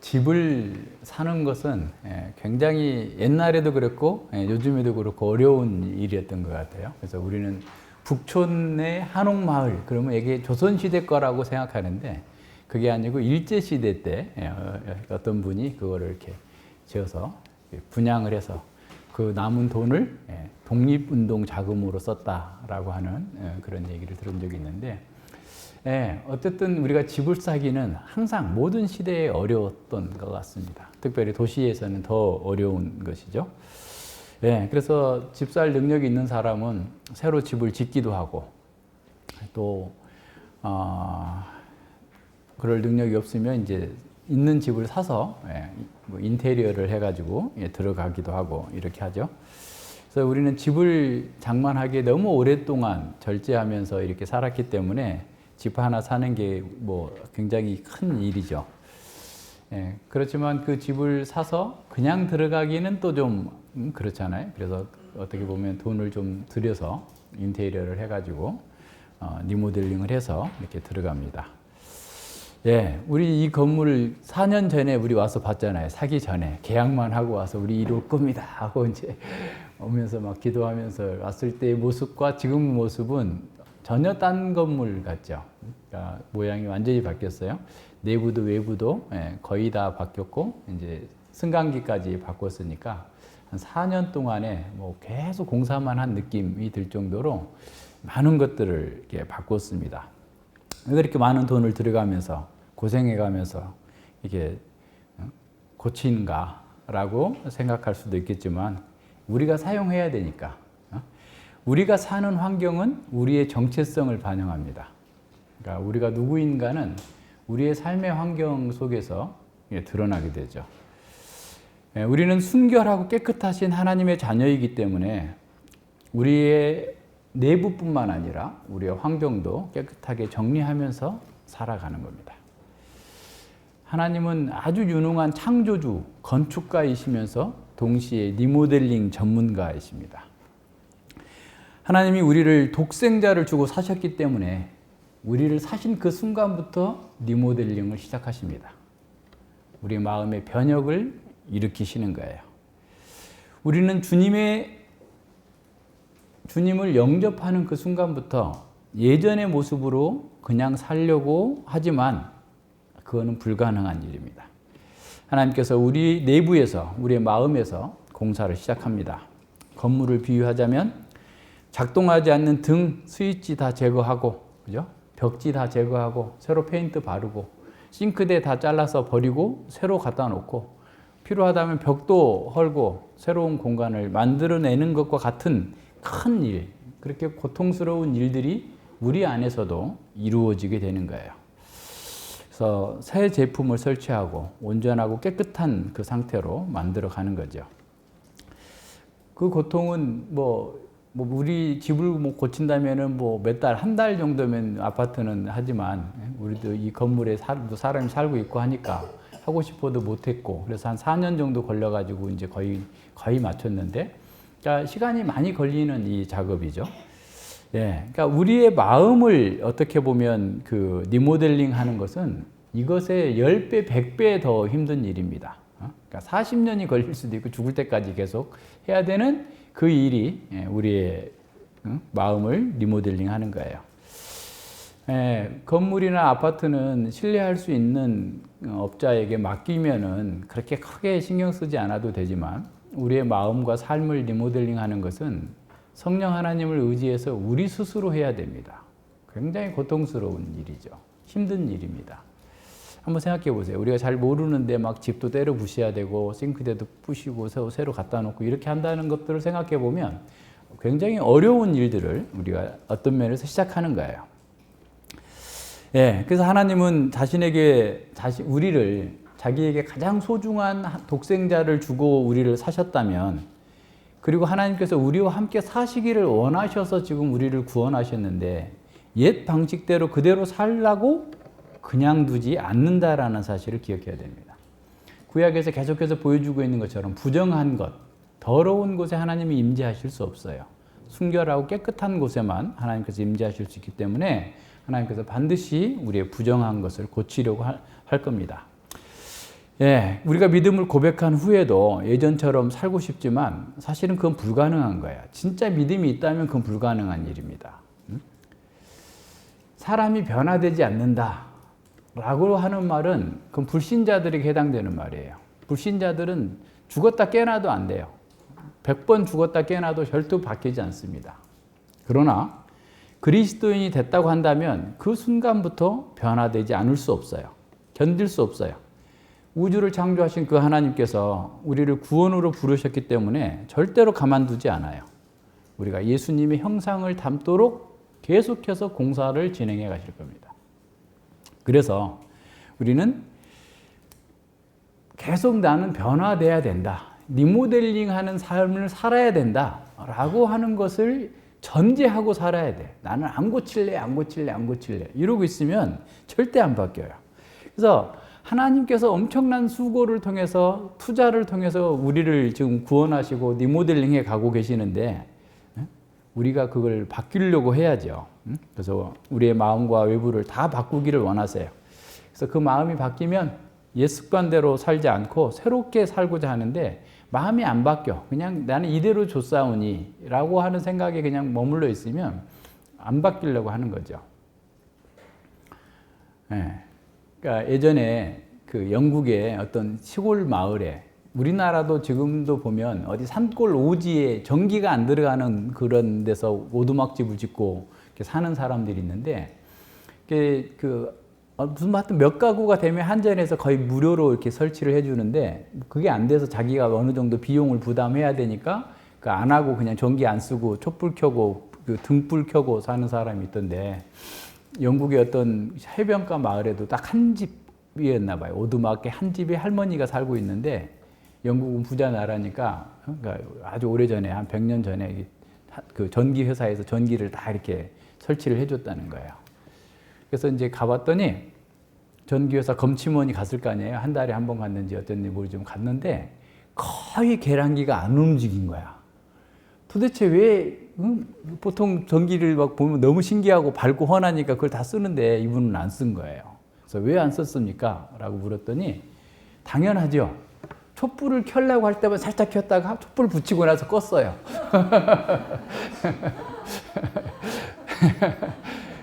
집을 사는 것은 굉장히 옛날에도 그랬고 요즘에도 그렇고 어려운 일이었던 것 같아요. 그래서 우리는 북촌의 한옥마을, 그러면 이게 조선시대 거라고 생각하는데 그게 아니고 일제시대 때 어떤 분이 그거를 이렇게 지어서 분양을 해서 그 남은 돈을 독립운동 자금으로 썼다라고 하는 그런 얘기를 들은 적이 있는데, 어쨌든 우리가 집을 사기는 항상 모든 시대에 어려웠던 것 같습니다. 특별히 도시에서는 더 어려운 것이죠. 그래서 집 살 능력이 있는 사람은 새로 집을 짓기도 하고, 또 그럴 능력이 없으면 이제 있는 집을 사서 뭐 인테리어를 해가지고 들어가기도 하고 이렇게 하죠. 그래서 우리는 집을 장만하기에 너무 오랫동안 절제하면서 이렇게 살았기 때문에 집 하나 사는 게 뭐 굉장히 큰 일이죠. 그렇지만 그 집을 사서 그냥 들어가기는 또 좀 그렇잖아요. 그래서 어떻게 보면 돈을 좀 들여서 인테리어를 해가지고 리모델링을 해서 이렇게 들어갑니다. 우리 이 건물을 4년 전에 우리 와서 봤잖아요. 사기 전에 계약만 하고 와서 우리 이룰 겁니다 하고 이제 오면서 막 기도하면서 왔을 때의 모습과 지금 모습은 전혀 딴 건물 같죠. 그러니까 모양이 완전히 바뀌었어요. 내부도 외부도 거의 다 바뀌었고 이제 승강기까지 바꿨으니까 한 4년 동안에 뭐 계속 공사만 한 느낌이 들 정도로 많은 것들을 이렇게 바꿨습니다. 왜 이렇게 많은 돈을 들여가면서 고생해가면서 이게 고치는가라고 생각할 수도 있겠지만 우리가 사용해야 되니까. 우리가 사는 환경은 우리의 정체성을 반영합니다. 그러니까 우리가 누구인가는 우리의 삶의 환경 속에서 드러나게 되죠. 우리는 순결하고 깨끗하신 하나님의 자녀이기 때문에 우리의 내부뿐만 아니라 우리의 환경도 깨끗하게 정리하면서 살아가는 겁니다. 하나님은 아주 유능한 창조주, 건축가이시면서 동시에 리모델링 전문가이십니다. 하나님이 우리를 독생자를 주고 사셨기 때문에 우리를 사신 그 순간부터 리모델링을 시작하십니다. 우리 마음의 변혁을 일으키시는 거예요. 우리는 주님을 영접하는 그 순간부터 예전의 모습으로 그냥 살려고 하지만 그거는 불가능한 일입니다. 하나님께서 우리 내부에서, 우리의 마음에서 공사를 시작합니다. 건물을 비유하자면 작동하지 않는 등, 스위치 다 제거하고, 그죠? 벽지 다 제거하고, 새로 페인트 바르고, 싱크대 다 잘라서 버리고, 새로 갖다 놓고, 필요하다면 벽도 헐고, 새로운 공간을 만들어내는 것과 같은 큰 일, 그렇게 고통스러운 일들이 우리 안에서도 이루어지게 되는 거예요. 그래서 새 제품을 설치하고, 온전하고 깨끗한 그 상태로 만들어 가는 거죠. 그 고통은 우리 집을 고친다면은 몇 달, 한 달 정도면 아파트는 하지만 우리도 이 건물에 사람이 살고 있고 하니까 하고 싶어도 못했고 그래서 한 4년 정도 걸려가지고 이제 거의 마쳤는데, 그러니까 시간이 많이 걸리는 이 작업이죠. 그러니까 우리의 마음을 어떻게 보면 그 리모델링 하는 것은 이것의 10배, 100배 더 힘든 일입니다. 그러니까 40년이 걸릴 수도 있고 죽을 때까지 계속 해야 되는 그 일이 우리의 마음을 리모델링 하는 거예요. 건물이나 아파트는 신뢰할 수 있는 업자에게 맡기면은 그렇게 크게 신경 쓰지 않아도 되지만 우리의 마음과 삶을 리모델링 하는 것은 성령 하나님을 의지해서 우리 스스로 해야 됩니다. 굉장히 고통스러운 일이죠. 힘든 일입니다. 한번 생각해 보세요. 우리가 잘 모르는데 막 집도 때려 부셔야 되고 싱크대도 부시고 새로 갖다 놓고 이렇게 한다는 것들을 생각해 보면 굉장히 어려운 일들을 우리가 어떤 면에서 시작하는 거예요. 그래서 하나님은 우리를 자기에게 가장 소중한 독생자를 주고 우리를 사셨다면, 그리고 하나님께서 우리와 함께 사시기를 원하셔서 지금 우리를 구원하셨는데 옛 방식대로 그대로 살라고 그냥 두지 않는다라는 사실을 기억해야 됩니다. 구약에서 계속해서 보여주고 있는 것처럼 부정한 것, 더러운 곳에 하나님이 임재하실 수 없어요. 순결하고 깨끗한 곳에만 하나님께서 임재하실 수 있기 때문에 하나님께서 반드시 우리의 부정한 것을 고치려고 할 겁니다. 예, 우리가 믿음을 고백한 후에도 예전처럼 살고 싶지만 사실은 그건 불가능한 거예요. 진짜 믿음이 있다면 그건 불가능한 일입니다. 사람이 변화되지 않는다 라고 하는 말은 그건 불신자들에게 해당되는 말이에요. 불신자들은 죽었다 깨어나도 안 돼요. 100번 죽었다 깨어나도 절대 바뀌지 않습니다. 그러나 그리스도인이 됐다고 한다면 그 순간부터 변화되지 않을 수 없어요. 견딜 수 없어요. 우주를 창조하신 그 하나님께서 우리를 구원으로 부르셨기 때문에 절대로 가만두지 않아요. 우리가 예수님의 형상을 닮도록 계속해서 공사를 진행해 가실 겁니다. 그래서 우리는 계속 나는 변화돼야 된다. 리모델링하는 삶을 살아야 된다. 라고 하는 것을 전제하고 살아야 돼. 나는 안 고칠래, 안 고칠래, 안 고칠래. 이러고 있으면 절대 안 바뀌어요. 그래서 하나님께서 엄청난 수고를 통해서, 투자를 통해서 우리를 지금 구원하시고 리모델링해 가고 계시는데 우리가 그걸 바뀌려고 해야죠. 그래서 우리의 마음과 외부를 다 바꾸기를 원하세요. 그래서 그 마음이 바뀌면 옛 습관대로 살지 않고 새롭게 살고자 하는데 마음이 안 바뀌어. 그냥 나는 이대로 좋사오니 라고 하는 생각에 그냥 머물러 있으면 안 바뀌려고 하는 거죠. 네. 그러니까 예전에 그 영국의 어떤 시골 마을에, 우리나라도 지금도 보면 어디 산골 오지에 전기가 안 들어가는 그런 데서 오두막집을 짓고 이렇게 사는 사람들이 있는데, 무슨 하여튼 몇 가구가 되면 한전에서 거의 무료로 이렇게 설치를 해주는데, 그게 안 돼서 자기가 어느 정도 비용을 부담해야 되니까 안 하고 그냥 전기 안 쓰고 촛불 켜고 그 등불 켜고 사는 사람이 있던데, 영국의 어떤 해변가 마을에도 딱 한 집이었나 봐요. 오두막에 한 집에 할머니가 살고 있는데, 영국은 부자 나라니까, 그러니까 아주 오래전에 한 100년 전에 그 전기 회사에서 전기를 다 이렇게 설치를 해줬다는 거예요. 그래서 이제 가봤더니 전기회사 검침원이 갔을 거 아니에요. 한 달에 한 번 갔는지 어쩐지 모르지만 갔는데 거의 계량기가 안 움직인 거야. 도대체 왜, 보통 전기를 막 보면 너무 신기하고 밝고 환하니까 그걸 다 쓰는데 이분은 안 쓴 거예요. 그래서 왜 안 썼습니까? 라고 물었더니 당연하죠. 촛불을 켜려고 할 때만 살짝 켰다가 촛불 붙이고 나서 껐어요.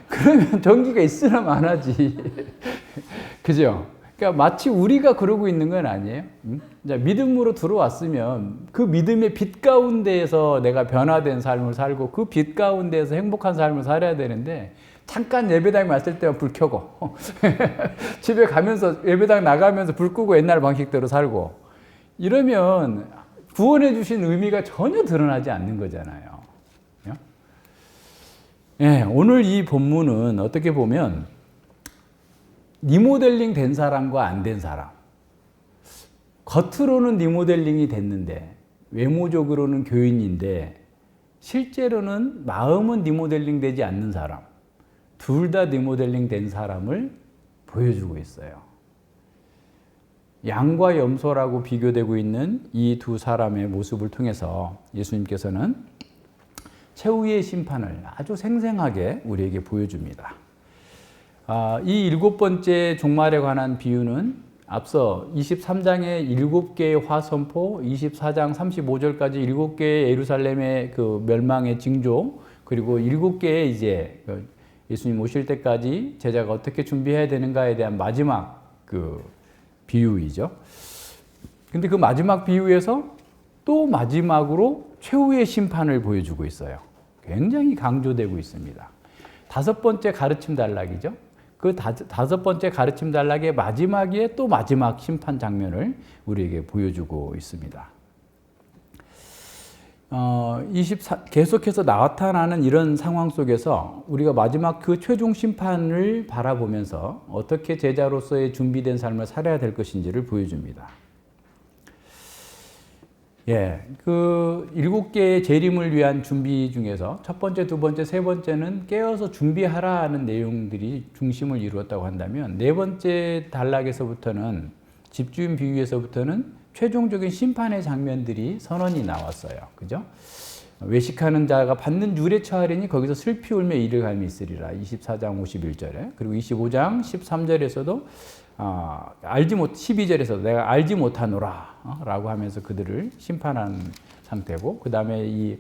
그러면 전기가 있으나 마나지. 그죠? 그러니까 마치 우리가 그러고 있는 건 아니에요. 자, 믿음으로 들어왔으면 그 믿음의 빛 가운데에서 내가 변화된 삶을 살고 그 빛 가운데에서 행복한 삶을 살아야 되는데, 잠깐 예배당에 왔을 때만 불 켜고 집에 가면서 예배당 나가면서 불 끄고 옛날 방식대로 살고 이러면 구원해 주신 의미가 전혀 드러나지 않는 거잖아요. 예, 오늘 이 본문은 어떻게 보면 리모델링 된 사람과 안 된 사람, 겉으로는 리모델링이 됐는데 외모적으로는 교인인데 실제로는 마음은 리모델링 되지 않는 사람, 둘 다 리모델링 된 사람을 보여주고 있어요. 양과 염소라고 비교되고 있는 이 두 사람의 모습을 통해서 예수님께서는 최후의 심판을 아주 생생하게 우리에게 보여줍니다. 이 7번째 종말에 관한 비유는 앞서 23장의 7개의 화선포, 24장 35절까지 7개의 예루살렘의 그 멸망의 징조, 그리고 7개의 이제 예수님 오실 때까지 제자가 어떻게 준비해야 되는가에 대한 마지막 그 비유이죠. 근데 그 마지막 비유에서 또 마지막으로 최후의 심판을 보여주고 있어요. 굉장히 강조되고 있습니다. 5번째 가르침 단락이죠. 그 5번째 가르침 단락의 마지막에 또 마지막 심판 장면을 우리에게 보여주고 있습니다. 계속해서 나타나는 이런 상황 속에서 우리가 마지막 그 최종 심판을 바라보면서 어떻게 제자로서의 준비된 삶을 살아야 될 것인지를 보여줍니다. 예, 그 7개의 재림을 위한 준비 중에서 첫 번째, 두 번째, 세 번째는 깨어서 준비하라 하는 내용들이 중심을 이루었다고 한다면, 네 번째 단락에서부터는, 집주인 비유에서부터는 최종적인 심판의 장면들이 선언이 나왔어요. 그죠? 외식하는 자가 받는 율에 처하리니 거기서 슬피 울며 이를 갈미 있으리라. 24장 51절에. 그리고 25장 13절에서도 알지 못 12절에서 내가 알지 못하노라 라고 하면서 그들을 심판한 상태고, 그 다음에 이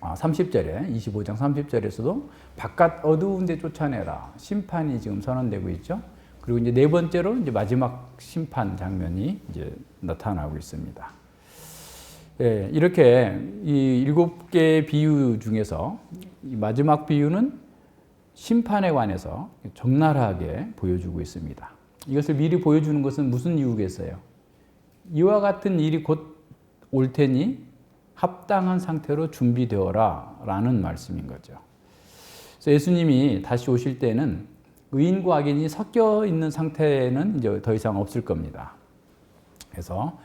30절에 25장 30절에서도 바깥 어두운 데 쫓아내라 심판이 지금 선언되고 있죠. 그리고 이제 네 번째로 이제 마지막 심판 장면이 이제 나타나고 있습니다. 예, 이렇게 이 7개의 비유 중에서 이 마지막 비유는 심판에 관해서 적나라하게 보여주고 있습니다. 이것을 미리 보여주는 것은 무슨 이유겠어요? 이와 같은 일이 곧 올 테니 합당한 상태로 준비되어라 라는 말씀인 거죠. 그래서 예수님이 다시 오실 때는 의인과 악인이 섞여 있는 상태는 이제 더 이상 없을 겁니다. 그래서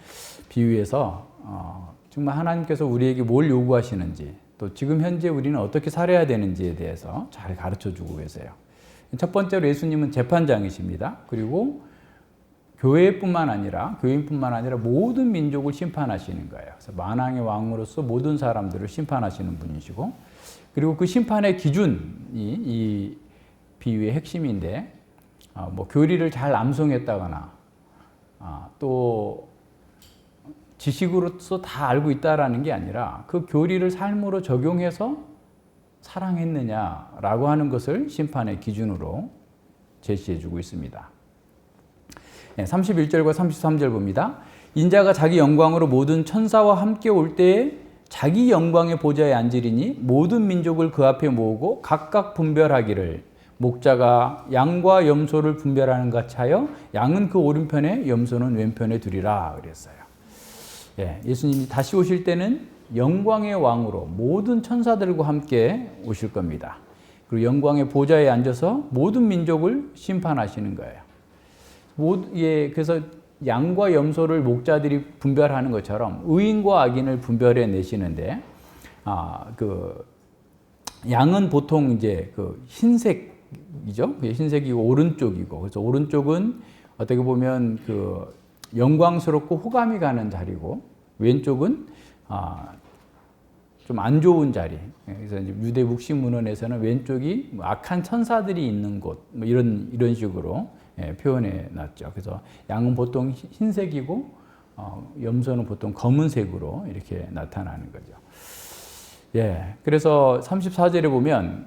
비유에서 정말 하나님께서 우리에게 뭘 요구하시는지, 또 지금 현재 우리는 어떻게 살아야 되는지에 대해서 잘 가르쳐 주고 계세요. 첫 번째로 예수님은 재판장이십니다. 그리고 교인뿐만 아니라 모든 민족을 심판하시는 거예요. 그래서 만왕의 왕으로서 모든 사람들을 심판하시는 분이시고, 그리고 그 심판의 기준이 이 비유의 핵심인데, 뭐 교리를 잘 암송했다거나 또 지식으로서 다 알고 있다라는 게 아니라 그 교리를 삶으로 적용해서 사랑했느냐라고 하는 것을 심판의 기준으로 제시해 주고 있습니다. 31절과 33절 봅니다. 인자가 자기 영광으로 모든 천사와 함께 올 때에 자기 영광의 보좌에 앉으리니 모든 민족을 그 앞에 모으고 각각 분별하기를 목자가 양과 염소를 분별하는 같이 하여 양은 그 오른편에 염소는 왼편에 두리라 그랬어요. 예수님이 다시 오실 때는 영광의 왕으로 모든 천사들과 함께 오실 겁니다. 그리고 영광의 보좌에 앉아서 모든 민족을 심판하시는 거예요. 그래서 양과 염소를 목자들이 분별하는 것처럼 의인과 악인을 분별해 내시는데, 양은 보통 이제 흰색이죠. 흰색이고 오른쪽이고, 그래서 오른쪽은 어떻게 보면 영광스럽고 호감이 가는 자리고, 왼쪽은 좀 안 좋은 자리. 그래서 이제 유대 묵시 문헌에서는 왼쪽이 악한 천사들이 있는 곳, 뭐 이런 식으로 표현해 놨죠. 그래서 양은 보통 흰색이고, 염소는 보통 검은색으로 이렇게 나타나는 거죠. 그래서 34절에 보면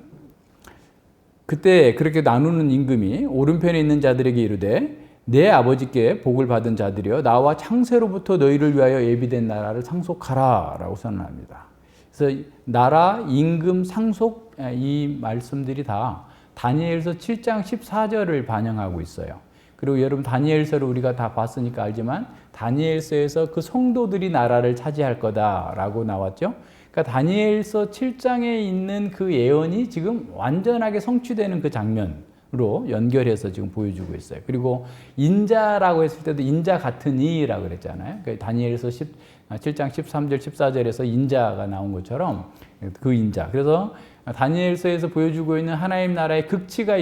그때 그렇게 나누는 임금이 오른편에 있는 자들에게 이르되 내 아버지께 복을 받은 자들이여 나와 창세로부터 너희를 위하여 예비된 나라를 상속하라 라고 선언합니다. 그래서 나라, 임금, 상속 이 말씀들이 다 다니엘서 7장 14절을 반영하고 있어요. 그리고 여러분 다니엘서를 우리가 다 봤으니까 알지만 다니엘서에서 그 성도들이 나라를 차지할 거다라고 나왔죠. 그러니까 다니엘서 7장에 있는 그 예언이 지금 완전하게 성취되는 그 장면으로 연결해서 지금 보여주고 있어요. 그리고 인자라고 했을 때도 인자 같은 이라고 그랬잖아요. 그러니까 다니엘서 7장 13절 14절에서 인자가 나온 것처럼 그 인자. 그래서 다니엘서에서 보여주고 있는 하나님 나라의 극치가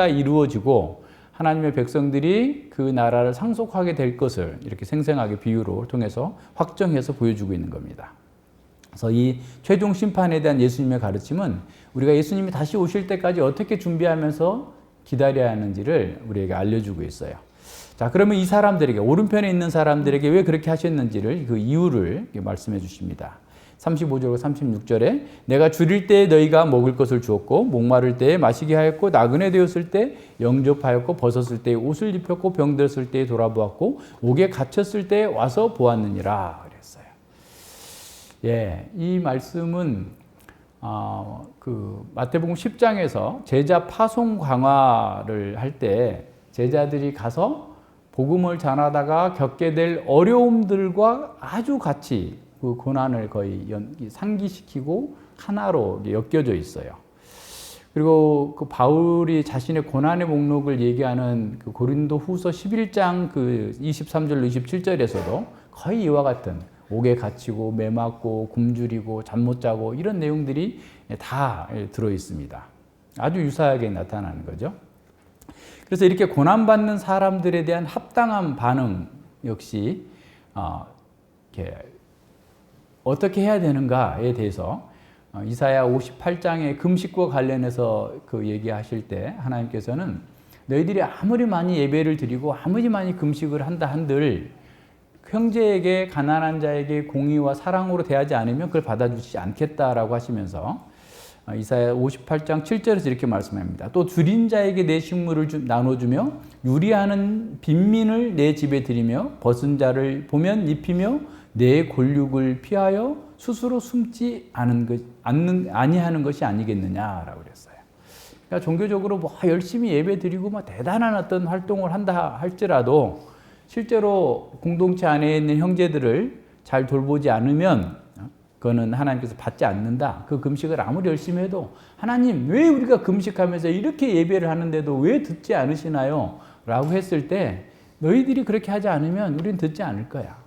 이루어지고 하나님의 백성들이 그 나라를 상속하게 될 것을 이렇게 생생하게 비유로 통해서 확정해서 보여주고 있는 겁니다. 그래서 이 최종 심판에 대한 예수님의 가르침은 우리가 예수님이 다시 오실 때까지 어떻게 준비하면서 기다려야 하는지를 우리에게 알려주고 있어요. 자, 그러면 이 사람들에게, 오른편에 있는 사람들에게 왜 그렇게 하셨는지를 그 이유를 말씀해 주십니다. 35절과 36절에 내가 줄일 때에 너희가 먹을 것을 주었고 목마를 때에 마시게 하였고 나그네 되었을 때 영접하였고 벗었을 때에 옷을 입혔고 병들었을 때에 돌아보았고 옥에 갇혔을 때에 와서 보았느니라 그랬어요. 이 말씀은 마태복음 10장에서 제자 파송 강화를 할 때 제자들이 가서 복음을 전하다가 겪게 될 어려움들과 아주 같이 그 고난을 거의 상기시키고 하나로 엮여져 있어요. 그리고 그 바울이 자신의 고난의 목록을 얘기하는 그 고린도 후서 11장 그 23절로 27절에서도 거의 이와 같은 옥에 갇히고 매 맞고 굶주리고 잠 못 자고 이런 내용들이 다 들어 있습니다. 아주 유사하게 나타나는 거죠. 그래서 이렇게 고난받는 사람들에 대한 합당한 반응 역시 어떻게 해야 되는가에 대해서 이사야 58장의 금식과 관련해서 그 얘기하실 때 하나님께서는 너희들이 아무리 많이 예배를 드리고 아무리 많이 금식을 한다 한들 형제에게 가난한 자에게 공의와 사랑으로 대하지 않으면 그걸 받아주지 않겠다라고 하시면서 이사야 58장 7절에서 이렇게 말씀합니다. 또 줄인 자에게 내 식물을 나눠주며 유리하는 빈민을 내 집에 들이며 벗은 자를 보면 입히며 내 골육을 피하여 스스로 숨지 아니하는 것이 아니겠느냐라고 그랬어요. 그러니까 종교적으로 뭐 열심히 예배 드리고 뭐 대단한 어떤 활동을 한다 할지라도 실제로 공동체 안에 있는 형제들을 잘 돌보지 않으면 그거는 하나님께서 받지 않는다. 그 금식을 아무리 열심히 해도 하나님 왜 우리가 금식하면서 이렇게 예배를 하는데도 왜 듣지 않으시나요? 라고 했을 때 너희들이 그렇게 하지 않으면 우리는 듣지 않을 거야.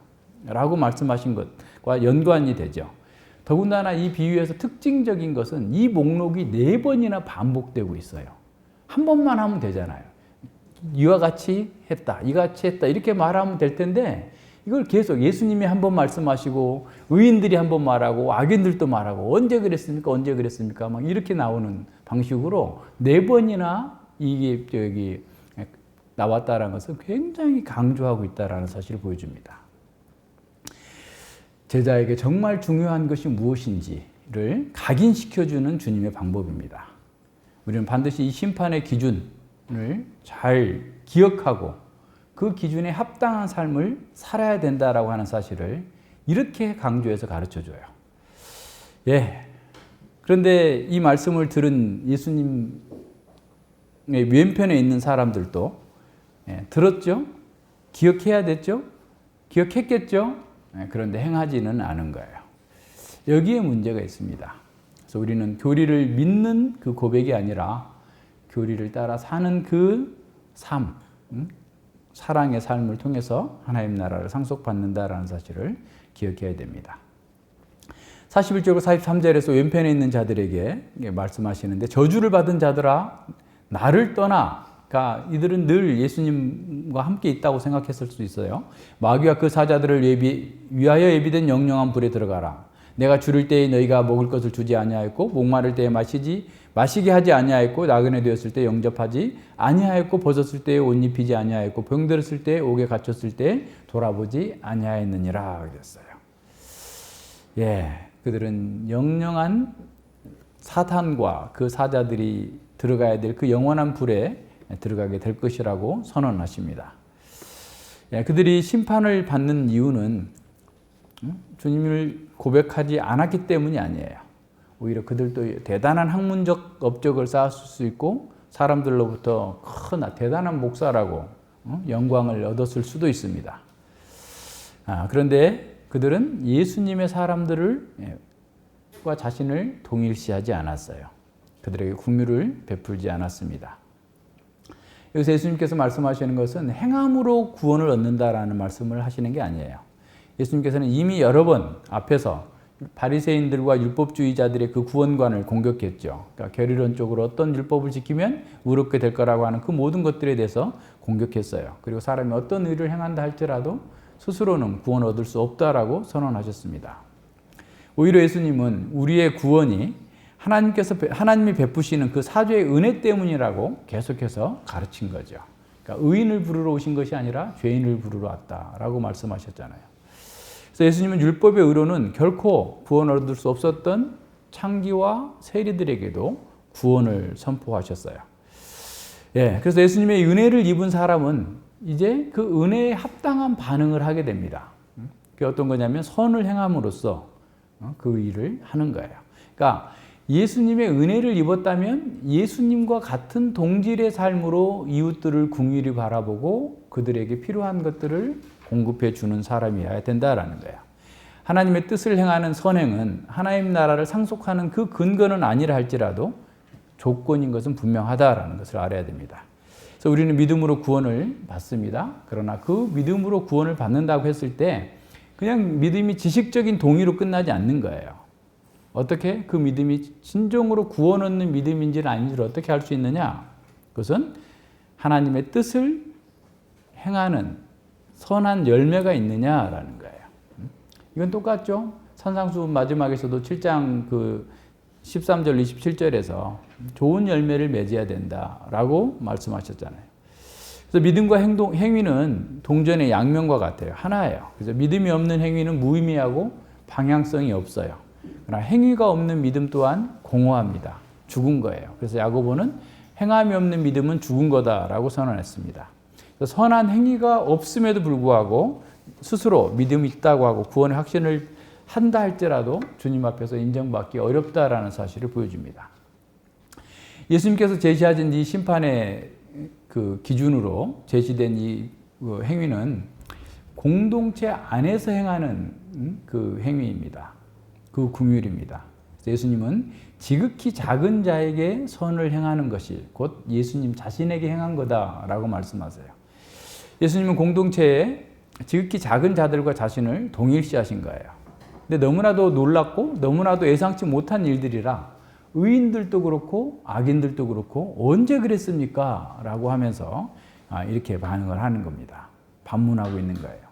라고 말씀하신 것과 연관이 되죠. 더군다나 이 비유에서 특징적인 것은 이 목록이 4번이나 반복되고 있어요. 한 번만 하면 되잖아요. 이와 같이 했다, 이같이 했다 이렇게 말하면 될 텐데 이걸 계속 예수님이 한 번 말씀하시고 의인들이 한 번 말하고 악인들도 말하고 언제 그랬습니까? 언제 그랬습니까? 막 이렇게 나오는 방식으로 4번이나 이게 나왔다는 것은 굉장히 강조하고 있다는 사실을 보여줍니다. 제자에게 정말 중요한 것이 무엇인지를 각인시켜주는 주님의 방법입니다. 우리는 반드시 이 심판의 기준을 잘 기억하고 그 기준에 합당한 삶을 살아야 된다라고 하는 사실을 이렇게 강조해서 가르쳐줘요. 예. 그런데 이 말씀을 들은 예수님의 왼편에 있는 사람들도 들었죠? 기억해야 됐죠? 기억했겠죠? 그런데 행하지는 않은 거예요. 여기에 문제가 있습니다. 그래서 우리는 교리를 믿는 그 고백이 아니라 교리를 따라 사는 그 삶, 사랑의 삶을 통해서 하나님 나라를 상속받는다라는 사실을 기억해야 됩니다. 41절과 43절에서 왼편에 있는 자들에게 말씀하시는데 저주를 받은 자들아 나를 떠나. 그러니까 이들은 늘 예수님과 함께 있다고 생각했을 수 있어요. 마귀와 그 사자들을 위하여 예비된 영영한 불에 들어가라. 내가 줄일 때에 너희가 먹을 것을 주지 아니하였고 목마를 때에 마시게 하지 아니하였고 나그네 되었을 때 영접하지 아니하였고 벗었을 때에 옷 입히지 아니하였고 병들었을 때에 옥에 갇혔을 때에 돌아보지 아니하였느니라 그랬어요. 예, 그들은 영영한 사탄과 그 사자들이 들어가야 될 그 영원한 불에 들어가게 될 것이라고 선언하십니다. 예, 그들이 심판을 받는 이유는 주님을 고백하지 않았기 때문이 아니에요. 오히려 그들도 대단한 학문적 업적을 쌓았을 수 있고 사람들로부터 큰 대단한 목사라고 영광을 얻었을 수도 있습니다. 그런데 그들은 예수님의 사람들과 자신을 동일시하지 않았어요. 그들에게 긍휼을 베풀지 않았습니다. 여기서 예수님께서 말씀하시는 것은 행함으로 구원을 얻는다라는 말씀을 하시는 게 아니에요. 예수님께서는 이미 여러 번 앞에서 바리새인들과 율법주의자들의 그 구원관을 공격했죠. 그러니까 결의론적으로 어떤 율법을 지키면 의롭게 될 거라고 하는 그 모든 것들에 대해서 공격했어요. 그리고 사람이 어떤 의를 행한다 할지라도 스스로는 구원을 얻을 수 없다라고 선언하셨습니다. 오히려 예수님은 우리의 구원이 하나님이 베푸시는 그 사죄의 은혜 때문이라고 계속해서 가르친 거죠. 그러니까 의인을 부르러 오신 것이 아니라 죄인을 부르러 왔다라고 말씀하셨잖아요. 그래서 예수님은 율법의 의로는 결코 구원을 얻을 수 없었던 창기와 세리들에게도 구원을 선포하셨어요. 예, 그래서 예수님의 은혜를 입은 사람은 이제 그 은혜에 합당한 반응을 하게 됩니다. 그게 어떤 거냐면 선을 행함으로써 그 일을 하는 거예요. 그러니까 예수님의 은혜를 입었다면 예수님과 같은 동질의 삶으로 이웃들을 궁일이 바라보고 그들에게 필요한 것들을 공급해 주는 사람이어야 된다라는 거예요. 하나님의 뜻을 행하는 선행은 하나님 나라를 상속하는 그 근거는 아니라 할지라도 조건인 것은 분명하다라는 것을 알아야 됩니다. 그래서 우리는 믿음으로 구원을 받습니다. 그러나 그 믿음으로 구원을 받는다고 했을 때 그냥 믿음이 지식적인 동의로 끝나지 않는 거예요. 어떻게 그 믿음이 진정으로 구원 얻는 믿음인지는 아닌지를 어떻게 알 수 있느냐? 그것은 하나님의 뜻을 행하는 선한 열매가 있느냐라는 거예요. 이건 똑같죠? 산상수 마지막에서도 7장 13절 27절에서 좋은 열매를 맺어야 된다라고 말씀하셨잖아요. 그래서 믿음과 행위는 동전의 양면과 같아요. 하나예요. 그래서 믿음이 없는 행위는 무의미하고 방향성이 없어요. 그러나 행위가 없는 믿음 또한 공허합니다. 죽은 거예요. 그래서 야고보는 행함이 없는 믿음은 죽은 거다라고 선언했습니다. 그래서 선한 행위가 없음에도 불구하고 스스로 믿음이 있다고 하고 구원의 확신을 한다 할지라도 주님 앞에서 인정받기 어렵다라는 사실을 보여줍니다. 예수님께서 제시하신 이 심판의 그 기준으로 제시된 이 행위는 공동체 안에서 행하는 그 행위입니다. 그 긍휼입니다. 예수님은 지극히 작은 자에게 선을 행하는 것이 곧 예수님 자신에게 행한 거다라고 말씀하세요. 예수님은 공동체에 지극히 작은 자들과 자신을 동일시하신 거예요. 근데 너무나도 놀랍고 너무나도 예상치 못한 일들이라 의인들도 그렇고 악인들도 그렇고 언제 그랬습니까? 라고 하면서 이렇게 반응을 하는 겁니다. 반문하고 있는 거예요.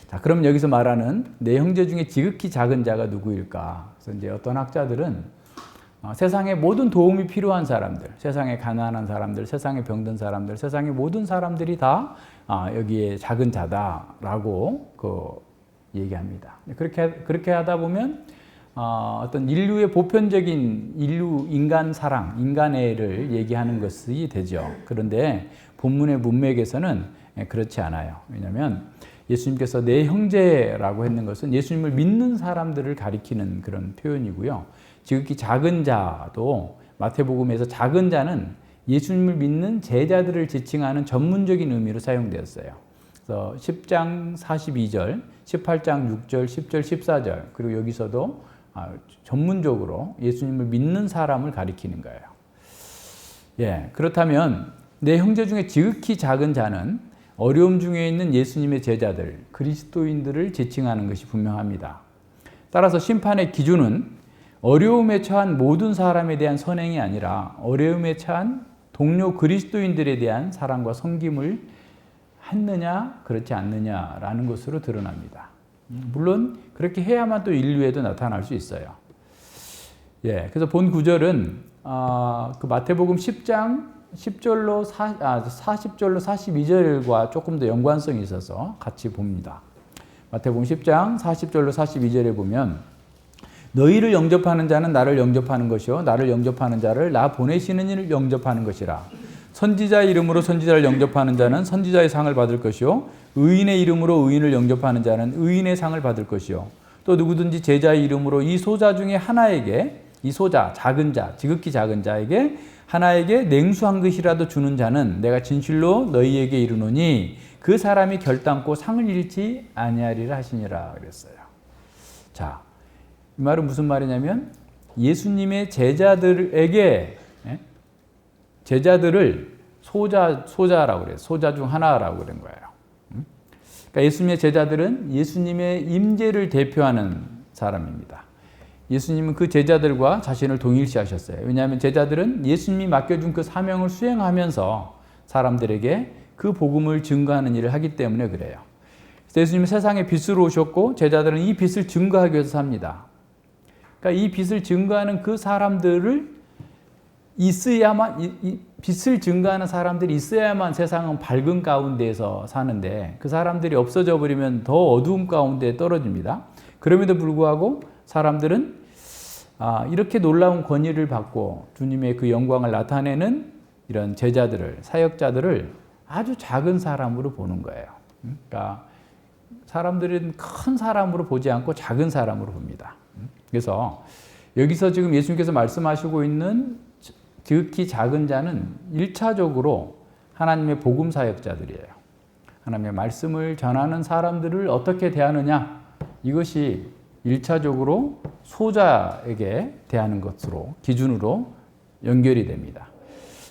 자, 그럼 여기서 말하는 내 형제 중에 지극히 작은 자가 누구일까? 그래서 이제 어떤 학자들은 세상에 모든 도움이 필요한 사람들, 세상에 가난한 사람들, 세상에 병든 사람들, 세상의 모든 사람들이 다 여기에 작은 자다라고 얘기합니다. 그렇게 하다 보면 어떤 인류의 보편적인 인간 사랑, 인간애를 얘기하는 것이 되죠. 그런데 본문의 문맥에서는 그렇지 않아요. 왜냐하면 예수님께서 내 형제라고 했는 것은 예수님을 믿는 사람들을 가리키는 그런 표현이고요. 지극히 작은 자도 마태복음에서 작은 자는 예수님을 믿는 제자들을 지칭하는 전문적인 의미로 사용되었어요. 그래서 10장 42절, 18장 6절, 10절, 14절 그리고 여기서도 전문적으로 예수님을 믿는 사람을 가리키는 거예요. 예, 그렇다면 내 형제 중에 지극히 작은 자는 어려움 중에 있는 예수님의 제자들, 그리스도인들을 지칭하는 것이 분명합니다. 따라서 심판의 기준은 어려움에 처한 모든 사람에 대한 선행이 아니라 어려움에 처한 동료 그리스도인들에 대한 사랑과 섬김을 했느냐 그렇지 않느냐라는 것으로 드러납니다. 물론 그렇게 해야만 또 인류에도 나타날 수 있어요. 예, 그래서 본 구절은 그 마태복음 10장 10절로 40절로 42절과 조금 더 연관성이 있어서 같이 봅니다. 마태복음 10장 40절로 42절에 보면 너희를 영접하는 자는 나를 영접하는 것이요 나를 영접하는 자를 나 보내시는 이를 영접하는 것이라. 선지자 이름으로 선지자를 영접하는 자는 선지자의 상을 받을 것이요 의인의 이름으로 의인을 영접하는 자는 의인의 상을 받을 것이요 또 누구든지 제자의 이름으로 이 소자 중에 하나에게 이 소자 작은 자 지극히 작은 자에게 하나에게 냉수 한 그릇이라도 주는 자는 내가 진실로 너희에게 이르노니 그 사람이 결단코 상을 잃지 아니하리라 하시니라 그랬어요. 자, 이 말은 무슨 말이냐면 예수님의 제자들에게 제자들을 소자라고 그래요. 소자 중 하나라고 그런 거예요. 그러니까 예수님의 제자들은 예수님의 임재를 대표하는 사람입니다. 예수님은 그 제자들과 자신을 동일시하셨어요. 왜냐하면 제자들은 예수님이 맡겨준 그 사명을 수행하면서 사람들에게 그 복음을 증거하는 일을 하기 때문에 그래요. 그래서 예수님은 세상에 빛으로 오셨고 제자들은 이 빛을 증거하기 위해서 삽니다. 그러니까 이 빛을 증거하는 그 사람들을 있어야만 이 빛을 증거하는 사람들이 있어야만 세상은 밝은 가운데에서 사는데 그 사람들이 없어져 버리면 더 어두움 가운데 떨어집니다. 그럼에도 불구하고 사람들은 이렇게 놀라운 권위를 받고 주님의 그 영광을 나타내는 이런 제자들을 사역자들을 아주 작은 사람으로 보는 거예요. 그러니까 사람들은 큰 사람으로 보지 않고 작은 사람으로 봅니다. 그래서 여기서 지금 예수님께서 말씀하시고 있는 지극히 작은 자는 1차적으로 하나님의 복음 사역자들이에요. 하나님의 말씀을 전하는 사람들을 어떻게 대하느냐 이것이 1차적으로 소자에게 대하는 것으로 기준으로 연결이 됩니다.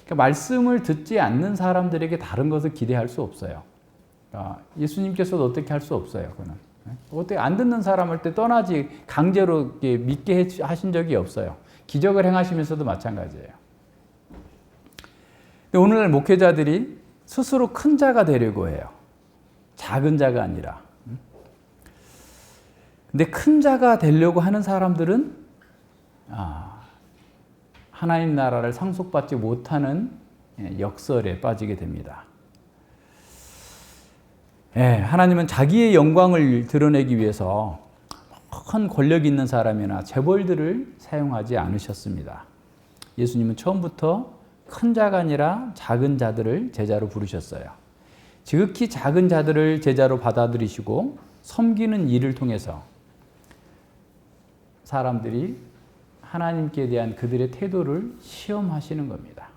그러니까 말씀을 듣지 않는 사람들에게 다른 것을 기대할 수 없어요. 예수님께서도 어떻게 할 수 없어요. 그거는. 어떻게 안 듣는 사람을 때 떠나지 강제로 믿게 하신 적이 없어요. 기적을 행하시면서도 마찬가지예요. 근데 오늘날 목회자들이 스스로 큰 자가 되려고 해요. 작은 자가 아니라. 근데 큰 자가 되려고 하는 사람들은 하나님 나라를 상속받지 못하는 역설에 빠지게 됩니다. 하나님은 자기의 영광을 드러내기 위해서 큰 권력 있는 사람이나 재벌들을 사용하지 않으셨습니다. 예수님은 처음부터 큰 자가 아니라 작은 자들을 제자로 부르셨어요. 지극히 작은 자들을 제자로 받아들이시고 섬기는 일을 통해서 사람들이 하나님께 대한 그들의 태도를 시험하시는 겁니다.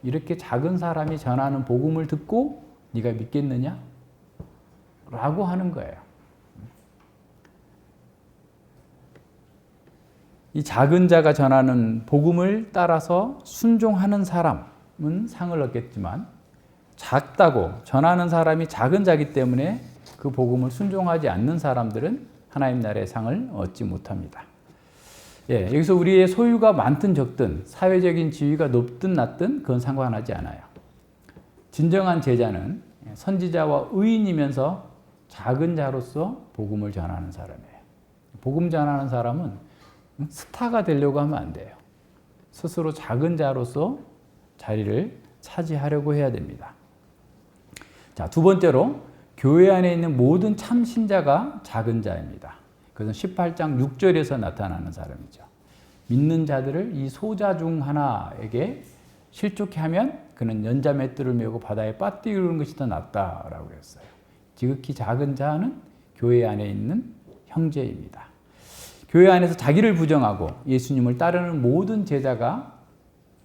이렇게 작은 사람이 전하는 복음을 듣고 네가 믿겠느냐? 라고 하는 거예요. 이 작은 자가 전하는 복음을 따라서 순종하는 사람은 상을 얻겠지만 작다고 전하는 사람이 작은 자기 때문에 그 복음을 순종하지 않는 사람들은 하나님 나라의 상을 얻지 못합니다. 여기서 우리의 소유가 많든 적든 사회적인 지위가 높든 낮든 그건 상관하지 않아요. 진정한 제자는 선지자와 의인이면서 작은 자로서 복음을 전하는 사람이에요. 복음 전하는 사람은 스타가 되려고 하면 안 돼요. 스스로 작은 자로서 자리를 차지하려고 해야 됩니다. 자, 두 번째로 교회 안에 있는 모든 참 신자가 작은 자입니다. 그것은 18장 6절에서 나타나는 사람이죠. 믿는 자들을 이 소자 중 하나에게 실족해 하면 그는 연자맷돌을 메고 바다에 빠뜨리는 것이 더 낫다라고 했어요. 지극히 작은 자는 교회 안에 있는 형제입니다. 교회 안에서 자기를 부정하고 예수님을 따르는 모든 제자가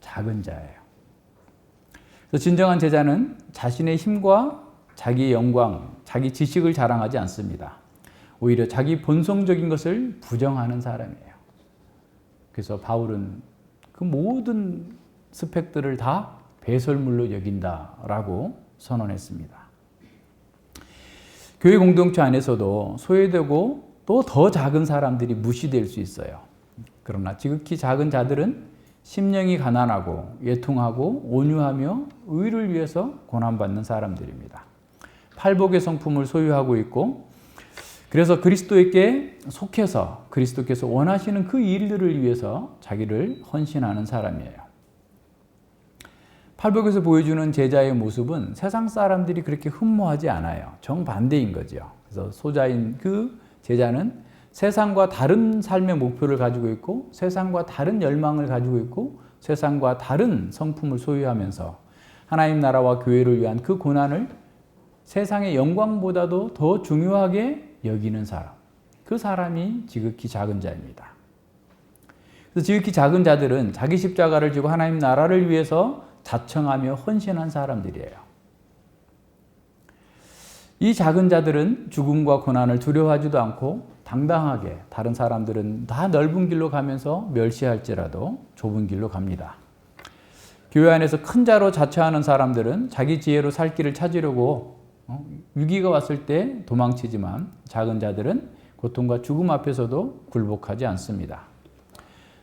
작은 자예요. 그래서 진정한 제자는 자신의 힘과 자기의 영광, 자기 지식을 자랑하지 않습니다. 오히려 자기 본성적인 것을 부정하는 사람이에요. 그래서 바울은 그 모든 스펙들을 다 배설물로 여긴다라고 선언했습니다. 교회 공동체 안에서도 소외되고 또 더 작은 사람들이 무시될 수 있어요. 그러나 지극히 작은 자들은 심령이 가난하고 애통하고 온유하며 의를 위해서 고난받는 사람들입니다. 팔복의 성품을 소유하고 있고 그래서 그리스도에게 속해서 그리스도께서 원하시는 그 일들을 위해서 자기를 헌신하는 사람이에요. 팔복에서 보여주는 제자의 모습은 세상 사람들이 그렇게 흠모하지 않아요. 정반대인 거죠. 그래서 소자인 그 제자는 세상과 다른 삶의 목표를 가지고 있고 세상과 다른 열망을 가지고 있고 세상과 다른 성품을 소유하면서 하나님 나라와 교회를 위한 그 고난을 세상의 영광보다도 더 중요하게 여기는 사람. 그 사람이 지극히 작은 자입니다. 그래서 지극히 작은 자들은 자기 십자가를 지고 하나님 나라를 위해서 자청하며 헌신한 사람들이에요. 이 작은 자들은 죽음과 고난을 두려워하지도 않고 당당하게 다른 사람들은 다 넓은 길로 가면서 멸시할지라도 좁은 길로 갑니다. 교회 안에서 큰 자로 자처하는 사람들은 자기 지혜로 살 길을 찾으려고 위기가 왔을 때 도망치지만 작은 자들은 고통과 죽음 앞에서도 굴복하지 않습니다.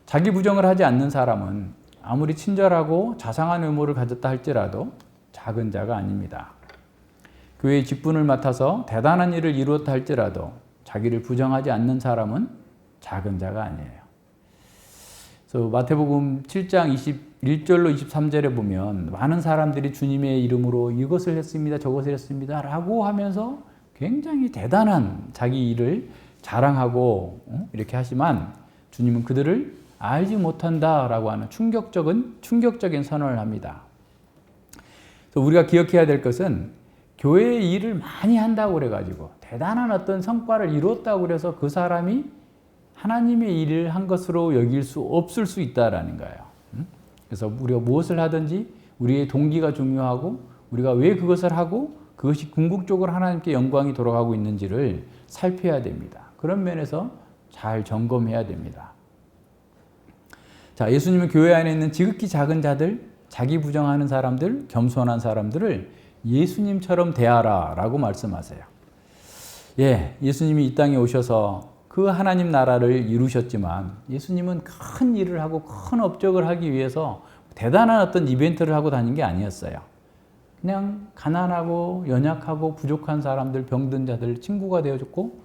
자기 부정을 하지 않는 사람은 아무리 친절하고 자상한 외모를 가졌다 할지라도 작은 자가 아닙니다. 교회의 직분을 맡아서 대단한 일을 이루었다 할지라도 자기를 부정하지 않는 사람은 작은 자가 아니에요. 그래서 마태복음 7장 21절로 23절에 보면 많은 사람들이 주님의 이름으로 이것을 했습니다, 저것을 했습니다 라고 하면서 굉장히 대단한 자기 일을 자랑하고 이렇게 하지만 주님은 그들을 알지 못한다라고 하는 충격적인 선언을 합니다. 그래서 우리가 기억해야 될 것은 교회의 일을 많이 한다고 그래가지고 대단한 어떤 성과를 이뤘다고 그래서 그 사람이 하나님의 일을 한 것으로 여길 수 없을 수 있다라는 거예요. 그래서 우리가 무엇을 하든지 우리의 동기가 중요하고 우리가 왜 그것을 하고 그것이 궁극적으로 하나님께 영광이 돌아가고 있는지를 살펴야 됩니다. 그런 면에서 잘 점검해야 됩니다. 자, 예수님은 교회 안에 있는 지극히 작은 자들, 자기 부정하는 사람들, 겸손한 사람들을 예수님처럼 대하라 라고 말씀하세요. 예수님이 이 땅에 오셔서 그 하나님 나라를 이루셨지만 예수님은 큰 일을 하고 큰 업적을 하기 위해서 대단한 어떤 이벤트를 하고 다닌 게 아니었어요. 그냥 가난하고 연약하고 부족한 사람들, 병든 자들 친구가 되어줬고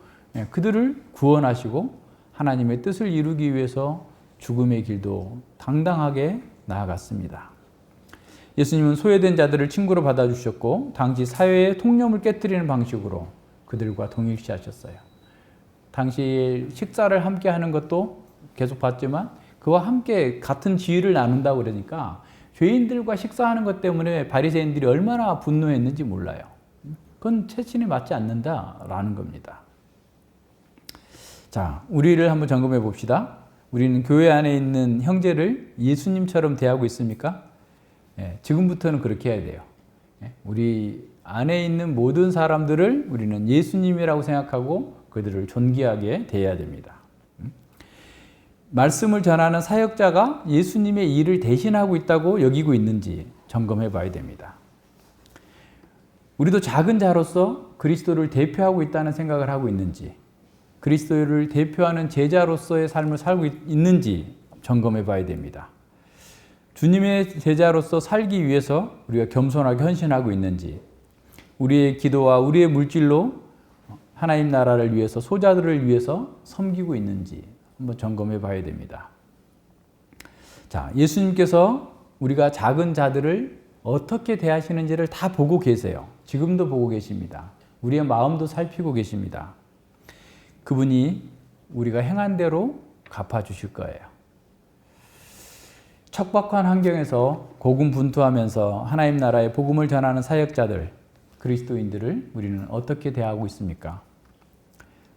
그들을 구원하시고 하나님의 뜻을 이루기 위해서 죽음의 길도 당당하게 나아갔습니다. 예수님은 소외된 자들을 친구로 받아주셨고 당시 사회의 통념을 깨뜨리는 방식으로 그들과 동일시하셨어요. 당시 식사를 함께 하는 것도 계속 봤지만 그와 함께 같은 지위를 나눈다고 그러니까 죄인들과 식사하는 것 때문에 바리새인들이 얼마나 분노했는지 몰라요. 그건 체신에 맞지 않는다라는 겁니다. 자, 우리를 한번 점검해 봅시다. 우리는 교회 안에 있는 형제를 예수님처럼 대하고 있습니까? 지금부터는 그렇게 해야 돼요. 우리 안에 있는 모든 사람들을 우리는 예수님이라고 생각하고 그들을 존귀하게 대해야 됩니다. 말씀을 전하는 사역자가 예수님의 일을 대신하고 있다고 여기고 있는지 점검해 봐야 됩니다. 우리도 작은 자로서 그리스도를 대표하고 있다는 생각을 하고 있는지, 그리스도를 대표하는 제자로서의 삶을 살고 있는지 점검해 봐야 됩니다. 주님의 제자로서 살기 위해서 우리가 겸손하게 헌신하고 있는지, 우리의 기도와 우리의 물질로 하나님 나라를 위해서, 소자들을 위해서 섬기고 있는지 한번 점검해 봐야 됩니다. 자, 예수님께서 우리가 작은 자들을 어떻게 대하시는지를 다 보고 계세요. 지금도 보고 계십니다. 우리의 마음도 살피고 계십니다. 그분이 우리가 행한 대로 갚아주실 거예요. 척박한 환경에서 고군분투하면서 하나님 나라의 복음을 전하는 사역자들, 그리스도인들을 우리는 어떻게 대하고 있습니까?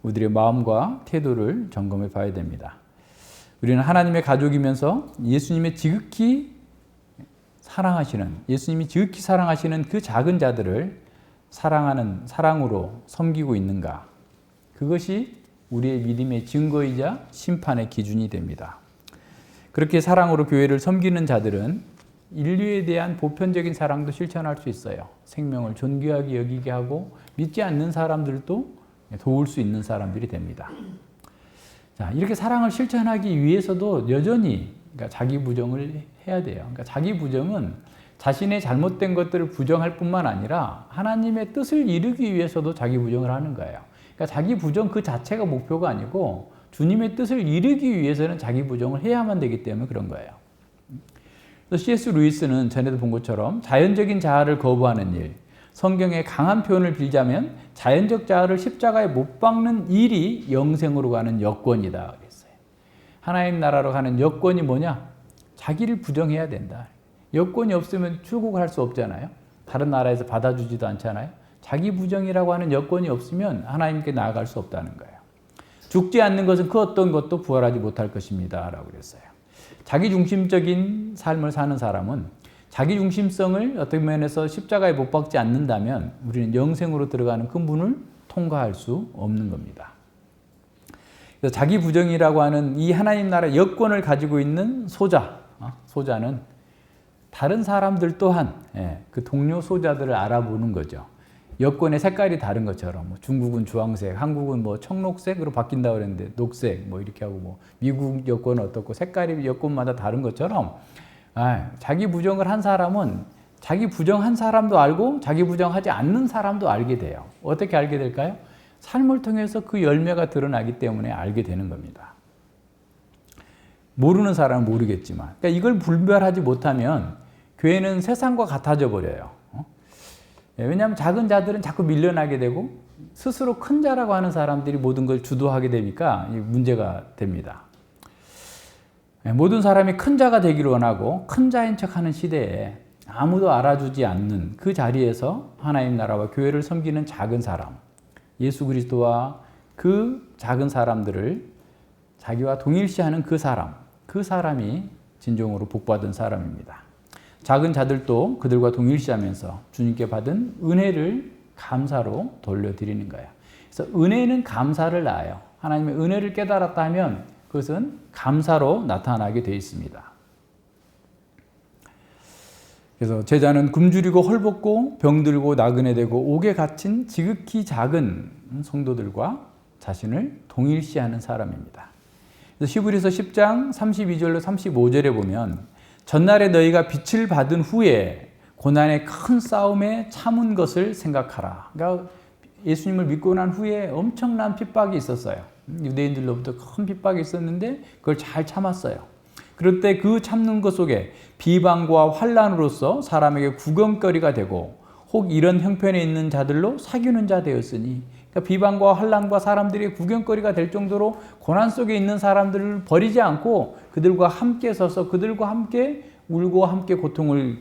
우리의 마음과 태도를 점검해 봐야 됩니다. 우리는 하나님의 가족이면서 예수님이 지극히 사랑하시는 그 작은 자들을 사랑하는 사랑으로 섬기고 있는가? 그것이 우리의 믿음의 증거이자 심판의 기준이 됩니다. 그렇게 사랑으로 교회를 섬기는 자들은 인류에 대한 보편적인 사랑도 실천할 수 있어요. 생명을 존귀하게 여기게 하고 믿지 않는 사람들도 도울 수 있는 사람들이 됩니다. 자, 이렇게 사랑을 실천하기 위해서도 여전히 자기 부정을 해야 돼요. 그러니까 자기 부정은 자신의 잘못된 것들을 부정할 뿐만 아니라 하나님의 뜻을 이루기 위해서도 자기 부정을 하는 거예요. 그러니까 자기 부정 그 자체가 목표가 아니고 주님의 뜻을 이루기 위해서는 자기 부정을 해야만 되기 때문에 그런 거예요. 그래서 C.S. 루이스는 전에도 본 것처럼 자연적인 자아를 거부하는 일, 성경의 강한 표현을 빌자면 자연적 자아를 십자가에 못 박는 일이 영생으로 가는 여권이다 그랬어요. 하나님 나라로 가는 여권이 뭐냐? 자기를 부정해야 된다. 여권이 없으면 출국을 할 수 없잖아요. 다른 나라에서 받아주지도 않잖아요. 자기 부정이라고 하는 여건이 없으면 하나님께 나아갈 수 없다는 거예요. 죽지 않는 것은 그 어떤 것도 부활하지 못할 것입니다 라고 그랬어요. 자기중심적인 삶을 사는 사람은 자기중심성을 어떤 면에서 십자가에 못 박지 않는다면 우리는 영생으로 들어가는 그 문을 통과할 수 없는 겁니다. 그래서 자기 부정이라고 하는 이 하나님 나라 여권을 가지고 있는 소자는 다른 사람들 또한 그 동료 소자들을 알아보는 거죠. 여권의 색깔이 다른 것처럼 중국은 주황색, 한국은 뭐 청록색으로 바뀐다고 그랬는데 녹색 뭐 이렇게 하고 미국 여권은 어떻고 색깔이 여권마다 다른 것처럼 자기 부정을 한 사람은 자기 부정한 사람도 알고 자기 부정하지 않는 사람도 알게 돼요. 어떻게 알게 될까요? 삶을 통해서 그 열매가 드러나기 때문에 알게 되는 겁니다. 모르는 사람은 모르겠지만 그러니까 이걸 분별하지 못하면 교회는 세상과 같아져 버려요. 왜냐하면 작은 자들은 자꾸 밀려나게 되고 스스로 큰 자라고 하는 사람들이 모든 걸 주도하게 되니까 문제가 됩니다. 모든 사람이 큰 자가 되기를 원하고 큰 자인 척하는 시대에 아무도 알아주지 않는 그 자리에서 하나님 나라와 교회를 섬기는 작은 사람, 예수 그리스도와 그 작은 사람들을 자기와 동일시하는 그 사람이 진정으로 복받은 사람입니다. 작은 자들도 그들과 동일시하면서 주님께 받은 은혜를 감사로 돌려드리는 거예요. 그래서 은혜는 감사를 낳아요. 하나님의 은혜를 깨달았다 하면 그것은 감사로 나타나게 되어 있습니다. 그래서 제자는 굶주리고 헐벗고 병들고 나그네 되고 옥에 갇힌 지극히 작은 성도들과 자신을 동일시하는 사람입니다. 그래서 히브리서 10장 32절로 35절에 보면 전날에 너희가 빛을 받은 후에 고난의 큰 싸움에 참은 것을 생각하라. 그러니까 예수님을 믿고 난 후에 엄청난 핍박이 있었어요. 유대인들로부터 큰 핍박이 있었는데 그걸 잘 참았어요. 그럴 때 그 참는 것 속에 비방과 환난으로서 사람에게 구경거리가 되고 혹 이런 형편에 있는 자들로 사귀는 자 되었으니, 그러니까 비방과 환난과 사람들이 구경거리가 될 정도로 고난 속에 있는 사람들을 버리지 않고 그들과 함께 서서 그들과 함께 울고 함께 고통을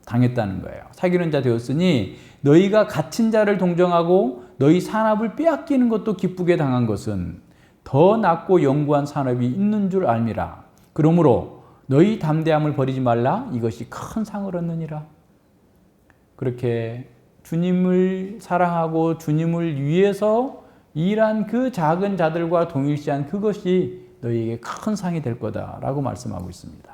당했다는 거예요. 사귀는 자 되었으니 너희가 갇힌 자를 동정하고 너희 산업을 빼앗기는 것도 기쁘게 당한 것은 더 낮고 영구한 산업이 있는 줄 알미라. 그러므로 너희 담대함을 버리지 말라. 이것이 큰 상을 얻느니라. 그렇게 주님을 사랑하고 주님을 위해서 일한 그 작은 자들과 동일시한 그것이 너희에게 큰 상이 될 거다라고 말씀하고 있습니다.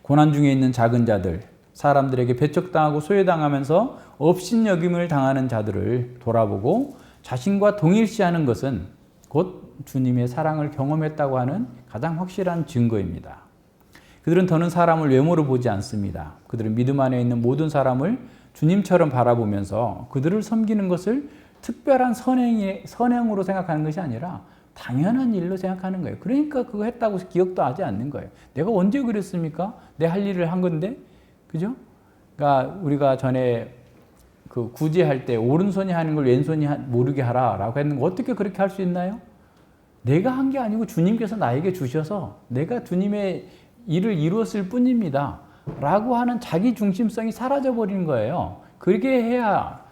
고난 중에 있는 작은 자들, 사람들에게 배척당하고 소외당하면서 업신여김을 당하는 자들을 돌아보고 자신과 동일시하는 것은 곧 주님의 사랑을 경험했다고 하는 가장 확실한 증거입니다. 그들은 더는 사람을 외모로 보지 않습니다. 그들은 믿음 안에 있는 모든 사람을 주님처럼 바라보면서 그들을 섬기는 것을 특별한 선행으로 생각하는 것이 아니라 당연한 일로 생각하는 거예요. 그러니까 그거 했다고 기억도 하지 않는 거예요. 내가 언제 그랬습니까? 내 할 일을 한 건데, 그죠? 그러니까 우리가 전에 그 구제할 때 오른손이 하는 걸 왼손이 모르게 하라라고 했는 거 어떻게 그렇게 할 수 있나요? 내가 한 게 아니고 주님께서 나에게 주셔서 내가 주님의 일을 이루었을 뿐입니다. 라고 하는 자기 중심성이 사라져 버린 거예요. 그렇게 해야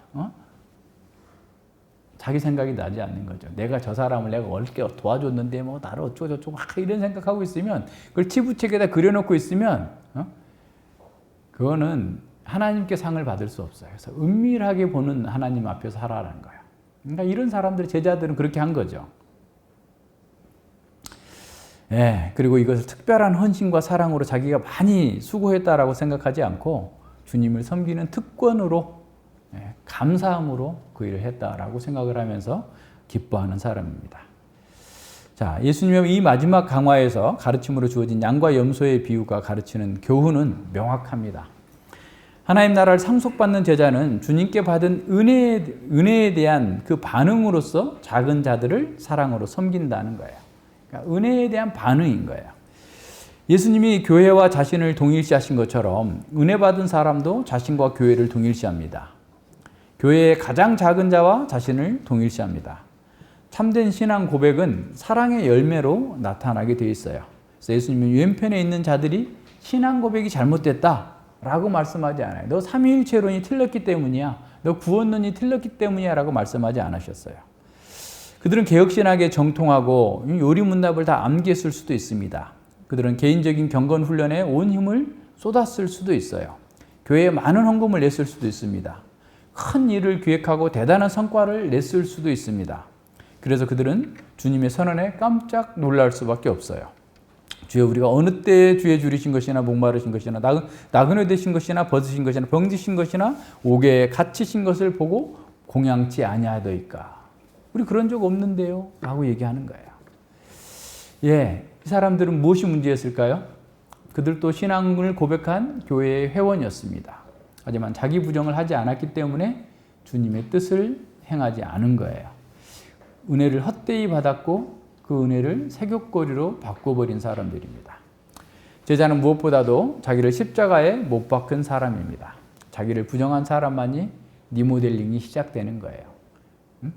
자기 생각이 나지 않는 거죠. 내가 저 사람을 내가 어렵게 도와줬는데 뭐 나를 어쩌고저쩌고 이런 생각하고 있으면, 그걸 치부책에다 그려놓고 있으면 그거는 하나님께 상을 받을 수 없어요. 그래서 은밀하게 보는 하나님 앞에서 살아라는 거예요. 그러니까 이런 사람들, 제자들은 그렇게 한 거죠. 예, 그리고 이것을 특별한 헌신과 사랑으로 자기가 많이 수고했다라고 생각하지 않고 주님을 섬기는 특권으로, 감사함으로 그 일을 했다라고 생각을 하면서 기뻐하는 사람입니다. 자, 예수님의 이 마지막 강화에서 가르침으로 주어진 양과 염소의 비유가 가르치는 교훈은 명확합니다. 하나님 나라를 상속받는 제자는 주님께 받은 은혜에 대한 그 반응으로서 작은 자들을 사랑으로 섬긴다는 거예요. 그러니까 은혜에 대한 반응인 거예요. 예수님이 교회와 자신을 동일시하신 것처럼 은혜 받은 사람도 자신과 교회를 동일시합니다. 교회의 가장 작은 자와 자신을 동일시합니다. 참된 신앙 고백은 사랑의 열매로 나타나게 되어 있어요. 그래서 예수님은 왼편에 있는 자들이 신앙 고백이 잘못됐다라고 말씀하지 않아요. 너 삼위일체론이 틀렸기 때문이야. 너 구원론이 틀렸기 때문이야 라고 말씀하지 않으셨어요. 그들은 개혁신학에 정통하고 요리문답을 다 암기했을 수도 있습니다. 그들은 개인적인 경건 훈련에 온 힘을 쏟았을 수도 있어요. 교회에 많은 헌금을 냈을 수도 있습니다. 큰 일을 기획하고 대단한 성과를 냈을 수도 있습니다. 그래서 그들은 주님의 선언에 깜짝 놀랄 수밖에 없어요. 주여, 우리가 어느 때에 주의 줄이신 것이나 목마르신 것이나 나그네 되신 것이나 벗으신 것이나 병드신 것이나 옥에 갇히신 것을 보고 공양치 아니하더이까. 우리 그런 적 없는데요 라고 얘기하는 거예요. 예, 이 사람들은 무엇이 문제였을까요? 그들도 신앙을 고백한 교회의 회원이었습니다. 하지만 자기 부정을 하지 않았기 때문에 주님의 뜻을 행하지 않은 거예요. 은혜를 헛되이 받았고 그 은혜를 세귑거리로 바꿔버린 사람들입니다. 제자는 무엇보다도 자기를 십자가에 못 박은 사람입니다. 자기를 부정한 사람만이 리모델링이 시작되는 거예요.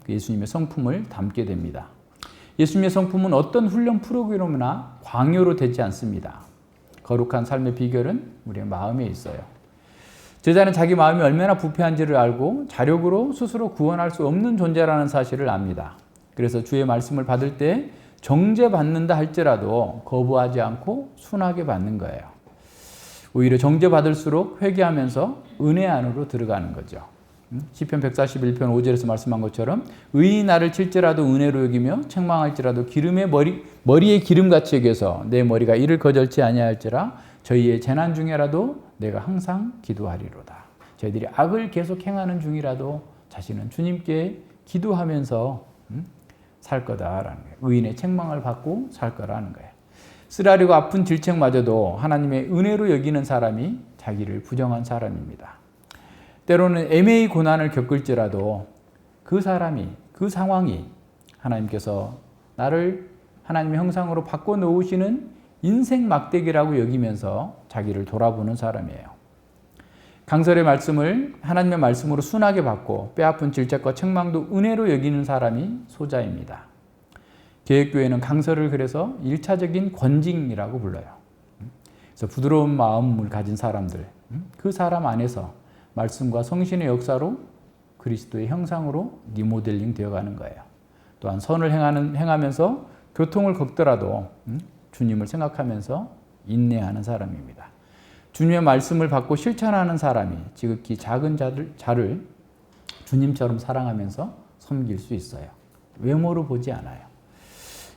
예수님의 성품을 담게 됩니다. 예수님의 성품은 어떤 훈련 프로그램이나 광요로 되지 않습니다. 거룩한 삶의 비결은 우리의 마음에 있어요. 제자는 자기 마음이 얼마나 부패한지를 알고 자력으로 스스로 구원할 수 없는 존재라는 사실을 압니다. 그래서 주의 말씀을 받을 때 정죄받는다 할지라도 거부하지 않고 순하게 받는 거예요. 오히려 정죄받을수록 회개하면서 은혜 안으로 들어가는 거죠. 시편 141편 5절에서 말씀한 것처럼 의인이 나를 칠지라도 은혜로 여기며 책망할지라도 머리에 기름같이 여겨서 내 머리가 이를 거절치 아니할지라 저희의 재난 중에라도 내가 항상 기도하리로다. 저희들이 악을 계속 행하는 중이라도 자신은 주님께 기도하면서 살 거다라는 거예요. 의인의 책망을 받고 살 거라는 거예요. 쓰라리고 아픈 질책마저도 하나님의 은혜로 여기는 사람이 자기를 부정한 사람입니다. 때로는 애매히 고난을 겪을지라도 그 사람이, 그 상황이 하나님께서 나를 하나님의 형상으로 바꿔놓으시는 인생 막대기라고 여기면서 자기를 돌아보는 사람이에요. 강설의 말씀을 하나님의 말씀으로 순하게 받고 뼈아픈 질책과 책망도 은혜로 여기는 사람이 소자입니다. 계획교회는 강설을 그래서 1차적인 권징이라고 불러요. 그래서 부드러운 마음을 가진 사람들, 그 사람 안에서 말씀과 성신의 역사로 그리스도의 형상으로 리모델링 되어가는 거예요. 또한 선을 행하면서 교통을 겪더라도 주님을 생각하면서 인내하는 사람입니다. 주님의 말씀을 받고 실천하는 사람이 지극히 작은 자를 주님처럼 사랑하면서 섬길 수 있어요. 외모로 보지 않아요.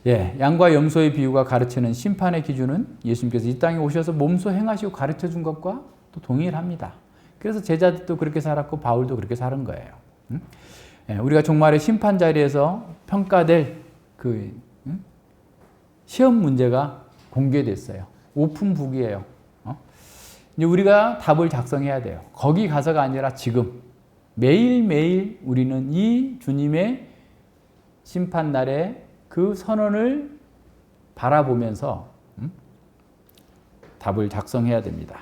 양과 염소의 비유가 가르치는 심판의 기준은 예수님께서 이 땅에 오셔서 몸소 행하시고 가르쳐 준 것과 또 동일합니다. 그래서 제자들도 그렇게 살았고 바울도 그렇게 사는 거예요. 우리가 종말의 심판 자리에서 평가될 그 시험 문제가 공개됐어요. 오픈북이에요. 이제 우리가 답을 작성해야 돼요. 거기 가서가 아니라 지금 매일매일 우리는 이 주님의 심판 날에 그 선언을 바라보면서 답을 작성해야 됩니다.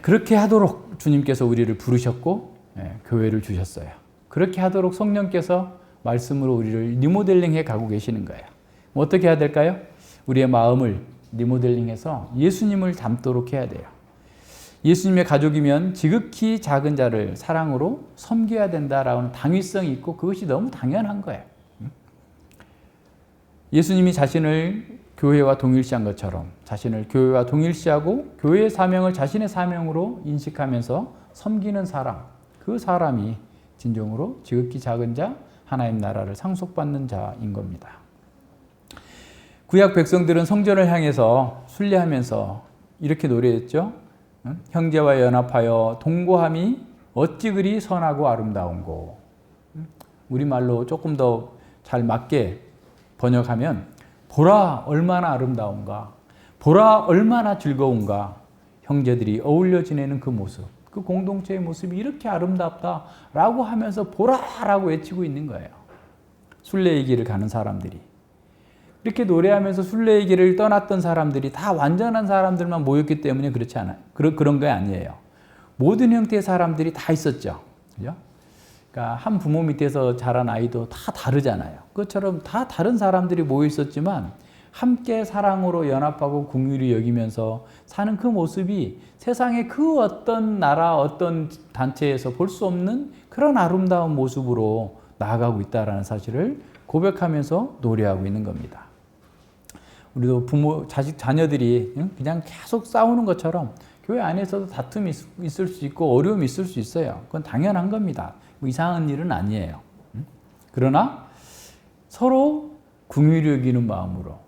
그렇게 하도록 주님께서 우리를 부르셨고 교회를 주셨어요. 그렇게 하도록 성령께서 말씀으로 우리를 리모델링해 가고 계시는 거예요. 어떻게 해야 될까요? 우리의 마음을 리모델링해서 예수님을 닮도록 해야 돼요. 예수님의 가족이면 지극히 작은 자를 사랑으로 섬겨야 된다라는 당위성이 있고 그것이 너무 당연한 거예요. 예수님이 자신을 교회와 동일시한 것처럼 자신을 교회와 동일시하고 교회의 사명을 자신의 사명으로 인식하면서 섬기는 사람, 그 사람이 진정으로 지극히 작은 자, 하나님 나라를 상속받는 자인 겁니다. 구약 백성들은 성전을 향해서 순례하면서 이렇게 노래했죠. 형제와 연합하여 동거함이 어찌 그리 선하고 아름다운고. 우리말로 조금 더 잘 맞게 번역하면 보라 얼마나 아름다운가, 보라 얼마나 즐거운가. 형제들이 어울려 지내는 그 모습, 그 공동체의 모습이 이렇게 아름답다라고 하면서 보라라고 외치고 있는 거예요. 순례의 길을 가는 사람들이. 이렇게 노래하면서 순례의 길을 떠났던 사람들이 다 완전한 사람들만 모였기 때문에 그렇지 않아요. 그런 게 아니에요. 모든 형태의 사람들이 다 있었죠. 그죠? 그러니까 한 부모 밑에서 자란 아이도 다 다르잖아요. 그것처럼 다 다른 사람들이 모여 있었지만 함께 사랑으로 연합하고 긍휼히 여기면서 사는 그 모습이 세상의 그 어떤 나라, 어떤 단체에서 볼 수 없는 그런 아름다운 모습으로 나아가고 있다는 사실을 고백하면서 노래하고 있는 겁니다. 우리도 부모, 자녀들이 그냥 계속 싸우는 것처럼 교회 안에서도 다툼이 있을 수 있고 어려움이 있을 수 있어요. 그건 당연한 겁니다. 뭐 이상한 일은 아니에요. 그러나 서로 긍휼히 여기는 마음으로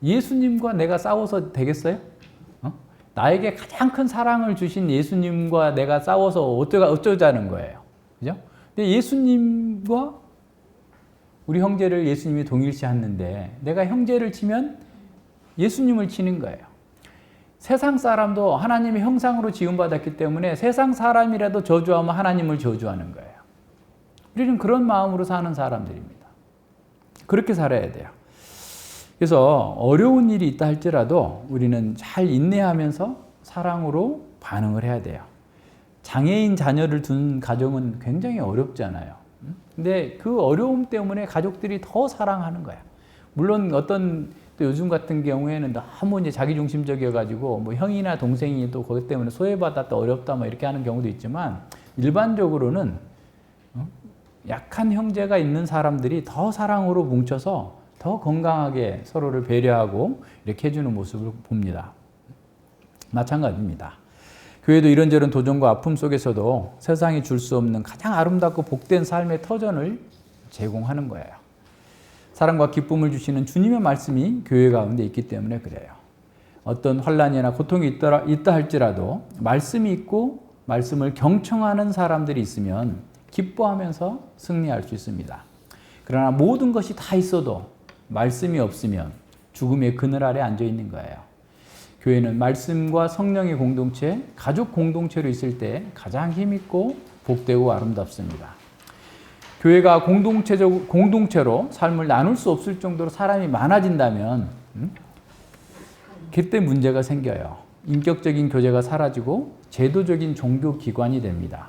예수님과 내가 싸워서 되겠어요? 나에게 가장 큰 사랑을 주신 예수님과 내가 싸워서 어쩌자는 거예요. 그죠? 근데 예수님과 우리 형제를 예수님이 동일시하는데 내가 형제를 치면 예수님을 치는 거예요. 세상 사람도 하나님의 형상으로 지음받았기 때문에 세상 사람이라도 저주하면 하나님을 저주하는 거예요. 우리는 그런 마음으로 사는 사람들입니다. 그렇게 살아야 돼요. 그래서 어려운 일이 있다 할지라도 우리는 잘 인내하면서 사랑으로 반응을 해야 돼요. 장애인 자녀를 둔 가정은 굉장히 어렵잖아요. 근데 그 어려움 때문에 가족들이 더 사랑하는 거야. 물론 어떤 또 요즘 같은 경우에는 너무 이제 자기중심적이어가지고 뭐 형이나 동생이 또 그것 때문에 소외받았다 어렵다 뭐 이렇게 하는 경우도 있지만 일반적으로는 약한 형제가 있는 사람들이 더 사랑으로 뭉쳐서 더 건강하게 서로를 배려하고 이렇게 해주는 모습을 봅니다. 마찬가지입니다. 교회도 이런저런 도전과 아픔 속에서도 세상이 줄 수 없는 가장 아름답고 복된 삶의 터전을 제공하는 거예요. 사랑과 기쁨을 주시는 주님의 말씀이 교회 가운데 있기 때문에 그래요. 어떤 환난이나 고통이 있다 할지라도 말씀이 있고 말씀을 경청하는 사람들이 있으면 기뻐하면서 승리할 수 있습니다. 그러나 모든 것이 다 있어도 말씀이 없으면 죽음의 그늘 아래 앉아 있는 거예요. 교회는 말씀과 성령의 공동체, 가족 공동체로 있을 때 가장 힘있고 복되고 아름답습니다. 교회가 공동체로 삶을 나눌 수 없을 정도로 사람이 많아진다면 그때 문제가 생겨요. 인격적인 교제가 사라지고 제도적인 종교 기관이 됩니다.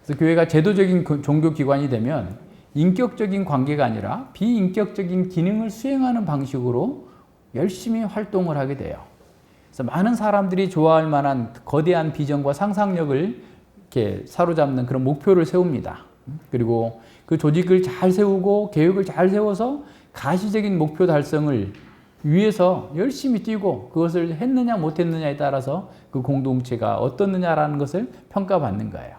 그래서 교회가 제도적인 종교 기관이 되면 인격적인 관계가 아니라 비인격적인 기능을 수행하는 방식으로 열심히 활동을 하게 돼요. 그래서 많은 사람들이 좋아할 만한 거대한 비전과 상상력을 이렇게 사로잡는 그런 목표를 세웁니다. 그리고 그 조직을 잘 세우고 계획을 잘 세워서 가시적인 목표 달성을 위해서 열심히 뛰고 그것을 했느냐 못했느냐에 따라서 그 공동체가 어떻느냐라는 것을 평가받는 거예요.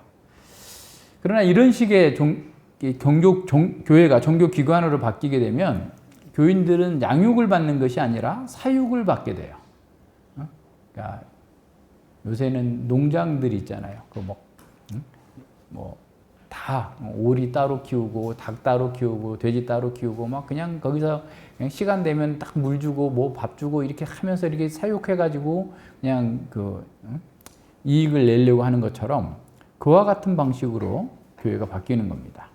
그러나 이런 식의 교회가 종교기관으로 바뀌게 되면 교인들은 양육을 받는 것이 아니라 사육을 받게 돼요. 그러니까 요새는 농장들이 있잖아요. 다 오리 따로 키우고 닭 따로 키우고 돼지 따로 키우고 막 그냥 거기서 그냥 시간 되면 딱 물 주고 뭐 밥 주고 이렇게 하면서 이렇게 사육해 가지고 그냥 이익을 내려고 하는 것처럼 그와 같은 방식으로 교회가 바뀌는 겁니다.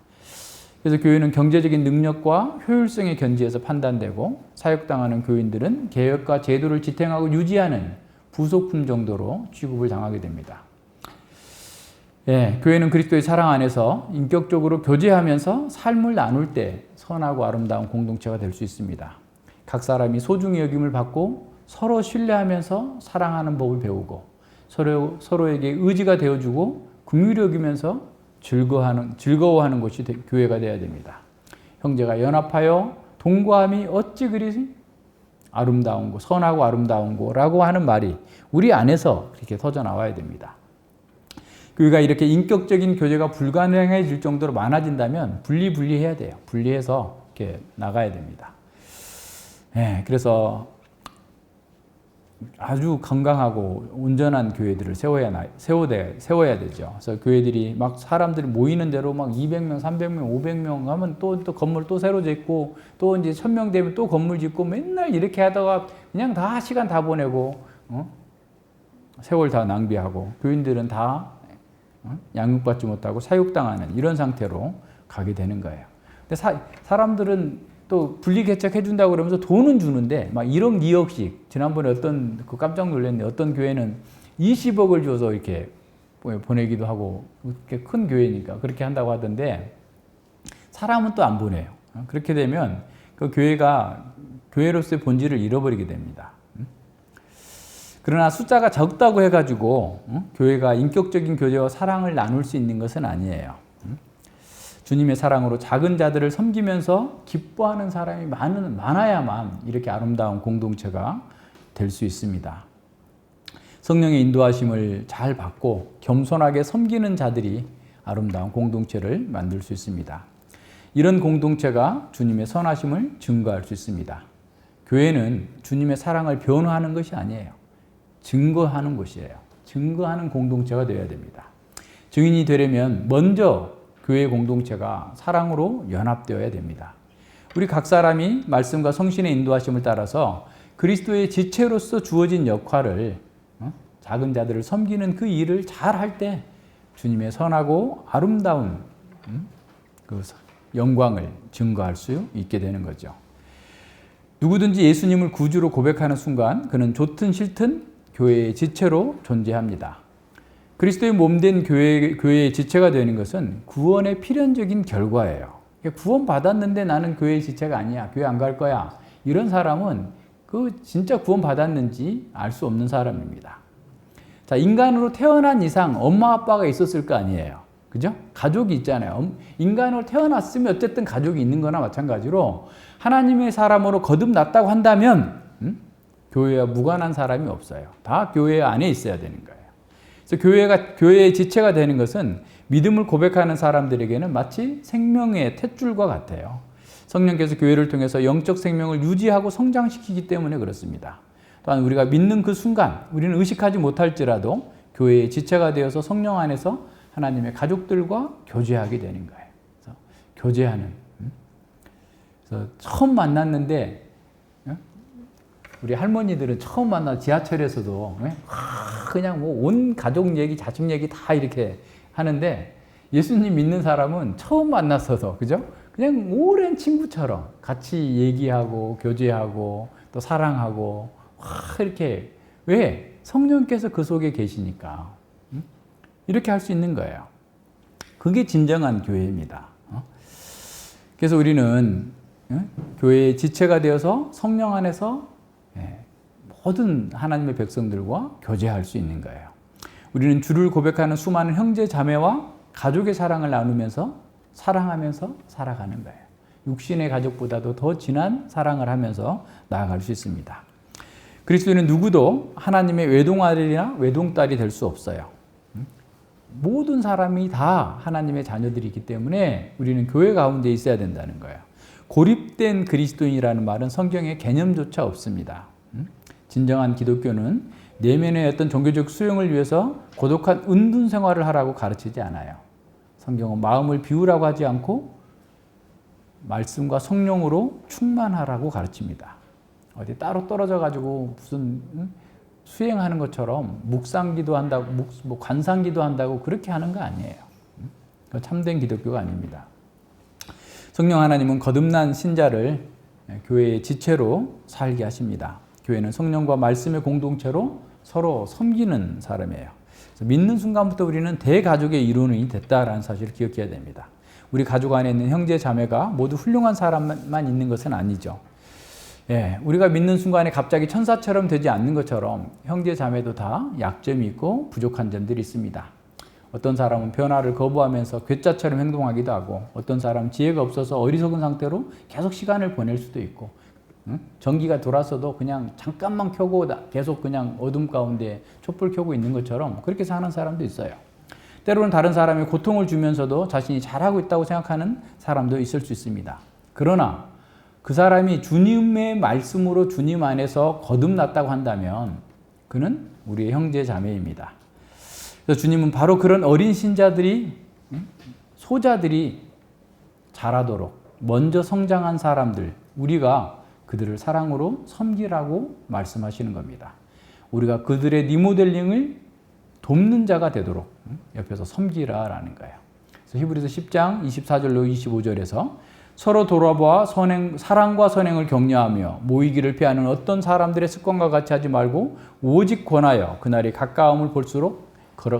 그래서 교회는 경제적인 능력과 효율성의 견지에서 판단되고 사역당하는 교인들은 계획과 제도를 지탱하고 유지하는 부속품 정도로 취급을 당하게 됩니다. 교회는 그리스도의 사랑 안에서 인격적으로 교제하면서 삶을 나눌 때 선하고 아름다운 공동체가 될 수 있습니다. 각 사람이 소중히 여김을 받고 서로 신뢰하면서 사랑하는 법을 배우고 서로에게 의지가 되어주고 긍휼히 여기면서 즐거워하는 곳이 교회가 되어야 됩니다. 형제가 연합하여 동거함이 어찌 그리 아름다운 거, 선하고 아름다운 거라고 하는 말이 우리 안에서 그렇게 터져 나와야 됩니다. 교회가 이렇게 인격적인 교제가 불가능해질 정도로 많아진다면 분리해야 돼요. 분리해서 이렇게 나가야 됩니다. 그래서 아주 건강하고 온전한 교회들을 세워야 되죠. 그래서 교회들이 막 사람들이 모이는 대로 막 200명, 300명, 500명 하면 또 건물 또 새로 짓고 또 이제 1000명 되면 또 건물 짓고 맨날 이렇게 하다가 그냥 다 시간 다 보내고 세월 다 낭비하고 교인들은 다 양육받지 못하고 사육당하는 이런 상태로 가게 되는 거예요. 근데 사람들은 또 분리개척 해준다고 그러면서 돈은 주는데 막 1억, 2억씩 지난번에 깜짝 놀랐는데 어떤 교회는 20억을 줘서 이렇게 보내기도 하고 그렇게 큰 교회니까 그렇게 한다고 하던데 사람은 또 안 보내요. 그렇게 되면 그 교회가 교회로서의 본질을 잃어버리게 됩니다. 그러나 숫자가 적다고 해가지고 교회가 인격적인 교제와 사랑을 나눌 수 있는 것은 아니에요. 주님의 사랑으로 작은 자들을 섬기면서 기뻐하는 사람이 많아야만 이렇게 아름다운 공동체가 될 수 있습니다. 성령의 인도하심을 잘 받고 겸손하게 섬기는 자들이 아름다운 공동체를 만들 수 있습니다. 이런 공동체가 주님의 선하심을 증거할 수 있습니다. 교회는 주님의 사랑을 변호하는 것이 아니에요. 증거하는 곳이에요. 증거하는 공동체가 되어야 됩니다. 증인이 되려면 먼저 교회 공동체가 사랑으로 연합되어야 됩니다. 우리 각 사람이 말씀과 성신의 인도하심을 따라서 그리스도의 지체로서 주어진 역할을 작은 자들을 섬기는 그 일을 잘 할 때 주님의 선하고 아름다운 그 영광을 증거할 수 있게 되는 거죠. 누구든지 예수님을 구주로 고백하는 순간 그는 좋든 싫든 교회의 지체로 존재합니다. 그리스도의 몸된 교회의 지체가 되는 것은 구원의 필연적인 결과예요. 구원 받았는데 나는 교회의 지체가 아니야. 교회 안 갈 거야. 이런 사람은 진짜 구원 받았는지 알 수 없는 사람입니다. 자, 인간으로 태어난 이상 엄마 아빠가 있었을 거 아니에요. 그죠? 가족이 있잖아요. 인간으로 태어났으면 어쨌든 가족이 있는 거나 마찬가지로 하나님의 사람으로 거듭났다고 한다면 교회와 무관한 사람이 없어요. 다 교회 안에 있어야 되는 거예요. 그래서 교회의 지체가 되는 것은 믿음을 고백하는 사람들에게는 마치 생명의 탯줄과 같아요. 성령께서 교회를 통해서 영적 생명을 유지하고 성장시키기 때문에 그렇습니다. 또한 우리가 믿는 그 순간 우리는 의식하지 못할지라도 교회의 지체가 되어서 성령 안에서 하나님의 가족들과 교제하게 되는 거예요. 그래서 교제하는. 그래서 처음 만났는데 우리 할머니들은 처음 만나 지하철에서도 그냥 뭐 온 가족 얘기, 자식 얘기 다 이렇게 하는데 예수님 믿는 사람은 처음 만났어도 그죠? 그냥 오랜 친구처럼 같이 얘기하고 교제하고 또 사랑하고 확 이렇게 왜? 성령께서 그 속에 계시니까 이렇게 할 수 있는 거예요. 그게 진정한 교회입니다. 그래서 우리는 교회의 지체가 되어서 성령 안에서 모든 하나님의 백성들과 교제할 수 있는 거예요. 우리는 주를 고백하는 수많은 형제 자매와 가족의 사랑을 나누면서 사랑하면서 살아가는 거예요. 육신의 가족보다도 더 진한 사랑을 하면서 나아갈 수 있습니다. 그리스도인은 누구도 하나님의 외동아들이나 외동딸이 될 수 없어요. 모든 사람이 다 하나님의 자녀들이기 때문에 우리는 교회 가운데 있어야 된다는 거예요. 고립된 그리스도인이라는 말은 성경에 개념조차 없습니다. 진정한 기독교는 내면의 어떤 종교적 수용을 위해서 고독한 은둔 생활을 하라고 가르치지 않아요. 성경은 마음을 비우라고 하지 않고 말씀과 성령으로 충만하라고 가르칩니다. 어디 따로 떨어져 가지고 무슨 수행하는 것처럼 묵상기도 한다고, 관상기도 한다고 그렇게 하는 거 아니에요. 참된 기독교가 아닙니다. 성령 하나님은 거듭난 신자를 교회의 지체로 살게 하십니다. 교회는 성령과 말씀의 공동체로 서로 섬기는 사람이에요. 믿는 순간부터 우리는 대가족의 일원이 됐다라는 사실을 기억해야 됩니다. 우리 가족 안에 있는 형제 자매가 모두 훌륭한 사람만 있는 것은 아니죠. 우리가 믿는 순간에 갑자기 천사처럼 되지 않는 것처럼 형제 자매도 다 약점이 있고 부족한 점들이 있습니다. 어떤 사람은 변화를 거부하면서 괴짜처럼 행동하기도 하고, 어떤 사람은 지혜가 없어서 어리석은 상태로 계속 시간을 보낼 수도 있고, 전기가 돌아서도 그냥 잠깐만 켜고 계속 그냥 어둠 가운데 촛불 켜고 있는 것처럼 그렇게 사는 사람도 있어요. 때로는 다른 사람이 고통을 주면서도 자신이 잘하고 있다고 생각하는 사람도 있을 수 있습니다. 그러나 그 사람이 주님의 말씀으로 주님 안에서 거듭났다고 한다면 그는 우리의 형제 자매입니다. 그래서 주님은 바로 그런 어린 신자들이, 소자들이 자라도록 먼저 성장한 사람들, 우리가 그들을 사랑으로 섬기라고 말씀하시는 겁니다. 우리가 그들의 리모델링을 돕는 자가 되도록 옆에서 섬기라라는 거예요. 그래서 히브리서 10장 24절로 25절에서 서로 돌아보아 사랑과 선행을 격려하며 모이기를 피하는 어떤 사람들의 습관과 같이 하지 말고 오직 권하여 그날이 가까움을 볼수록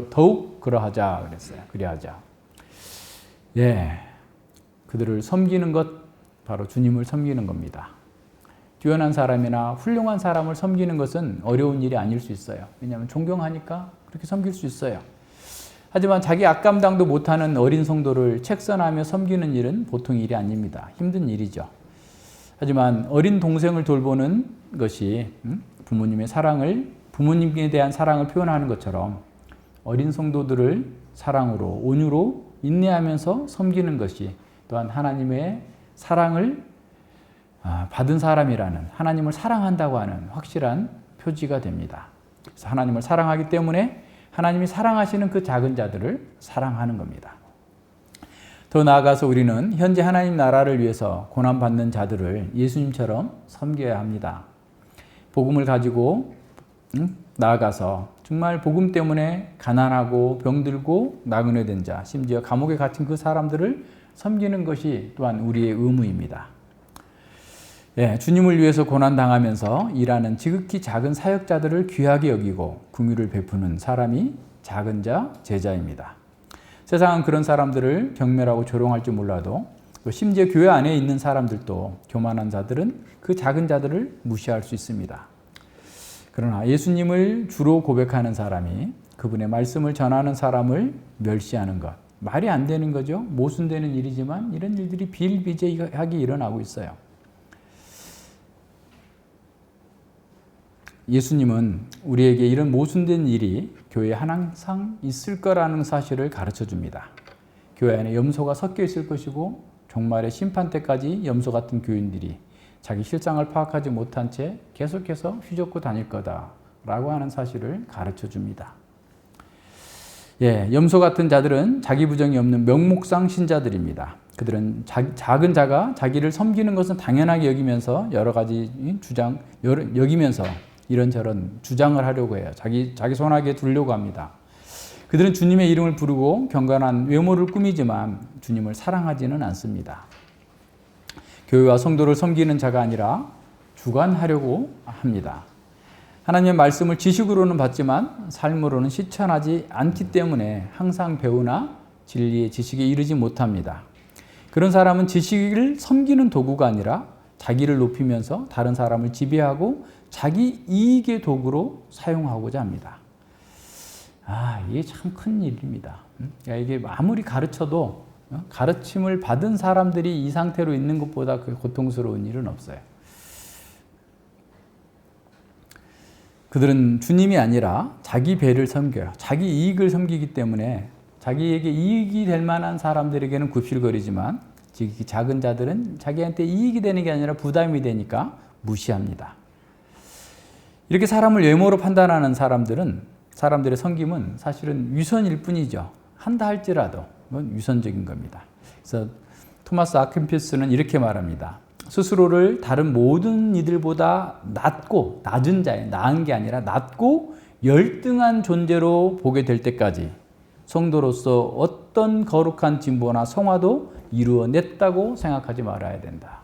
더욱 그러하자 그랬어요. 그리하자. 그들을 섬기는 것, 바로 주님을 섬기는 겁니다. 뛰어난 사람이나 훌륭한 사람을 섬기는 것은 어려운 일이 아닐 수 있어요. 왜냐하면 존경하니까 그렇게 섬길 수 있어요. 하지만 자기 앞감당도 못하는 어린 성도를 책선하며 섬기는 일은 보통 일이 아닙니다. 힘든 일이죠. 하지만 어린 동생을 돌보는 것이 부모님에 대한 사랑을 표현하는 것처럼 어린 성도들을 사랑으로, 온유로 인내하면서 섬기는 것이 또한 하나님의 사랑을 받은 사람이라는, 하나님을 사랑한다고 하는 확실한 표지가 됩니다. 그래서 하나님을 사랑하기 때문에 하나님이 사랑하시는 그 작은 자들을 사랑하는 겁니다. 더 나아가서 우리는 현재 하나님 나라를 위해서 고난받는 자들을 예수님처럼 섬겨야 합니다. 복음을 가지고 나아가서 정말 복음 때문에 가난하고 병들고 나그네 된 자, 심지어 감옥에 갇힌 그 사람들을 섬기는 것이 또한 우리의 의무입니다. 주님을 위해서 고난당하면서 일하는 지극히 작은 사역자들을 귀하게 여기고 긍휼을 베푸는 사람이 작은 자, 제자입니다. 세상은 그런 사람들을 경멸하고 조롱할 줄 몰라도, 또 심지어 교회 안에 있는 사람들도, 교만한 자들은 그 작은 자들을 무시할 수 있습니다. 그러나 예수님을 주로 고백하는 사람이 그분의 말씀을 전하는 사람을 멸시하는 것, 말이 안 되는 거죠. 모순되는 일이지만 이런 일들이 비일비재하게 일어나고 있어요. 예수님은 우리에게 이런 모순된 일이 교회에 항상 있을 거라는 사실을 가르쳐 줍니다. 교회 안에 염소가 섞여 있을 것이고 종말의 심판 때까지 염소 같은 교인들이 자기 실상을 파악하지 못한 채 계속해서 휘젓고 다닐 거다라고 하는 사실을 가르쳐 줍니다. 염소 같은 자들은 자기 부정이 없는 명목상 신자들입니다. 그들은 작은 자가 자기를 섬기는 것은 당연하게 여기면서 여러 가지 여기면서 이런저런 주장을 하려고 해요. 자기 손아귀에 두려고 합니다. 그들은 주님의 이름을 부르고 경건한 외모를 꾸미지만 주님을 사랑하지는 않습니다. 교회와 성도를 섬기는 자가 아니라 주관하려고 합니다. 하나님의 말씀을 지식으로는 받지만 삶으로는 실천하지 않기 때문에 항상 배우나 진리의 지식에 이르지 못합니다. 그런 사람은 지식을 섬기는 도구가 아니라 자기를 높이면서 다른 사람을 지배하고 자기 이익의 도구로 사용하고자 합니다. 이게 참 큰 일입니다. 이게 아무리 가르쳐도 가르침을 받은 사람들이 이 상태로 있는 것보다 그 고통스러운 일은 없어요. 그들은 주님이 아니라 자기 배를 섬겨요. 자기 이익을 섬기기 때문에 자기에게 이익이 될 만한 사람들에게는 굽실거리지만 이 작은 자들은 자기한테 이익이 되는 게 아니라 부담이 되니까 무시합니다. 이렇게 사람을 외모로 판단하는 사람들의 섬김은 사실은 위선일 뿐이죠. 한다 할지라도 그건 위선적인 겁니다. 그래서 토마스 아퀴나스는 이렇게 말합니다. 스스로를 다른 모든 이들보다 낮은 자에 나은 게 아니라 낮고 열등한 존재로 보게 될 때까지 성도로서 어떤 거룩한 진보나 성화도 이루어냈다고 생각하지 말아야 된다.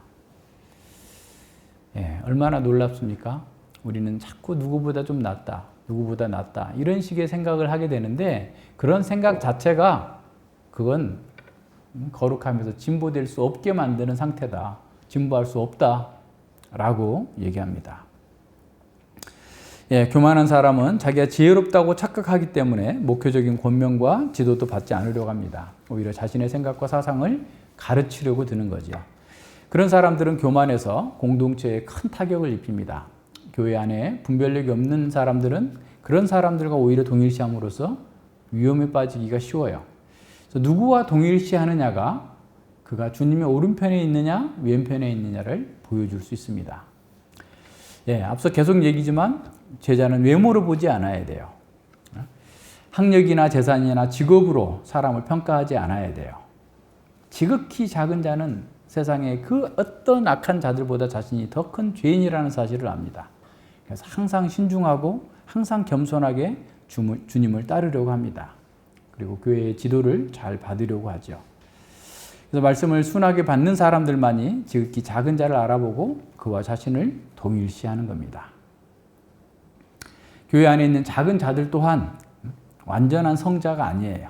얼마나 놀랍습니까? 우리는 자꾸 누구보다 좀 낫다, 누구보다 낫다 이런 식의 생각을 하게 되는데 그런 생각 자체가 그건 거룩하면서 진보될 수 없게 만드는 상태다. 진보할 수 없다라고 얘기합니다. 교만한 사람은 자기가 지혜롭다고 착각하기 때문에 목표적인 권명과 지도도 받지 않으려고 합니다. 오히려 자신의 생각과 사상을 가르치려고 드는 거죠. 그런 사람들은 교만해서 공동체에 큰 타격을 입힙니다. 교회 안에 분별력이 없는 사람들은 그런 사람들과 오히려 동일시함으로써 위험에 빠지기가 쉬워요. 그래서 누구와 동일시하느냐가 그가 주님의 오른편에 있느냐 왼편에 있느냐를 보여줄 수 있습니다. 앞서 계속 얘기지만 제자는 외모로 보지 않아야 돼요. 학력이나 재산이나 직업으로 사람을 평가하지 않아야 돼요. 지극히 작은 자는 세상의 그 어떤 악한 자들보다 자신이 더 큰 죄인이라는 사실을 압니다. 그래서 항상 신중하고 항상 겸손하게 주님을 따르려고 합니다. 그리고 교회의 지도를 잘 받으려고 하죠. 그래서 말씀을 순하게 받는 사람들만이 지극히 작은 자를 알아보고 그와 자신을 동일시하는 겁니다. 교회 안에 있는 작은 자들 또한 완전한 성자가 아니에요.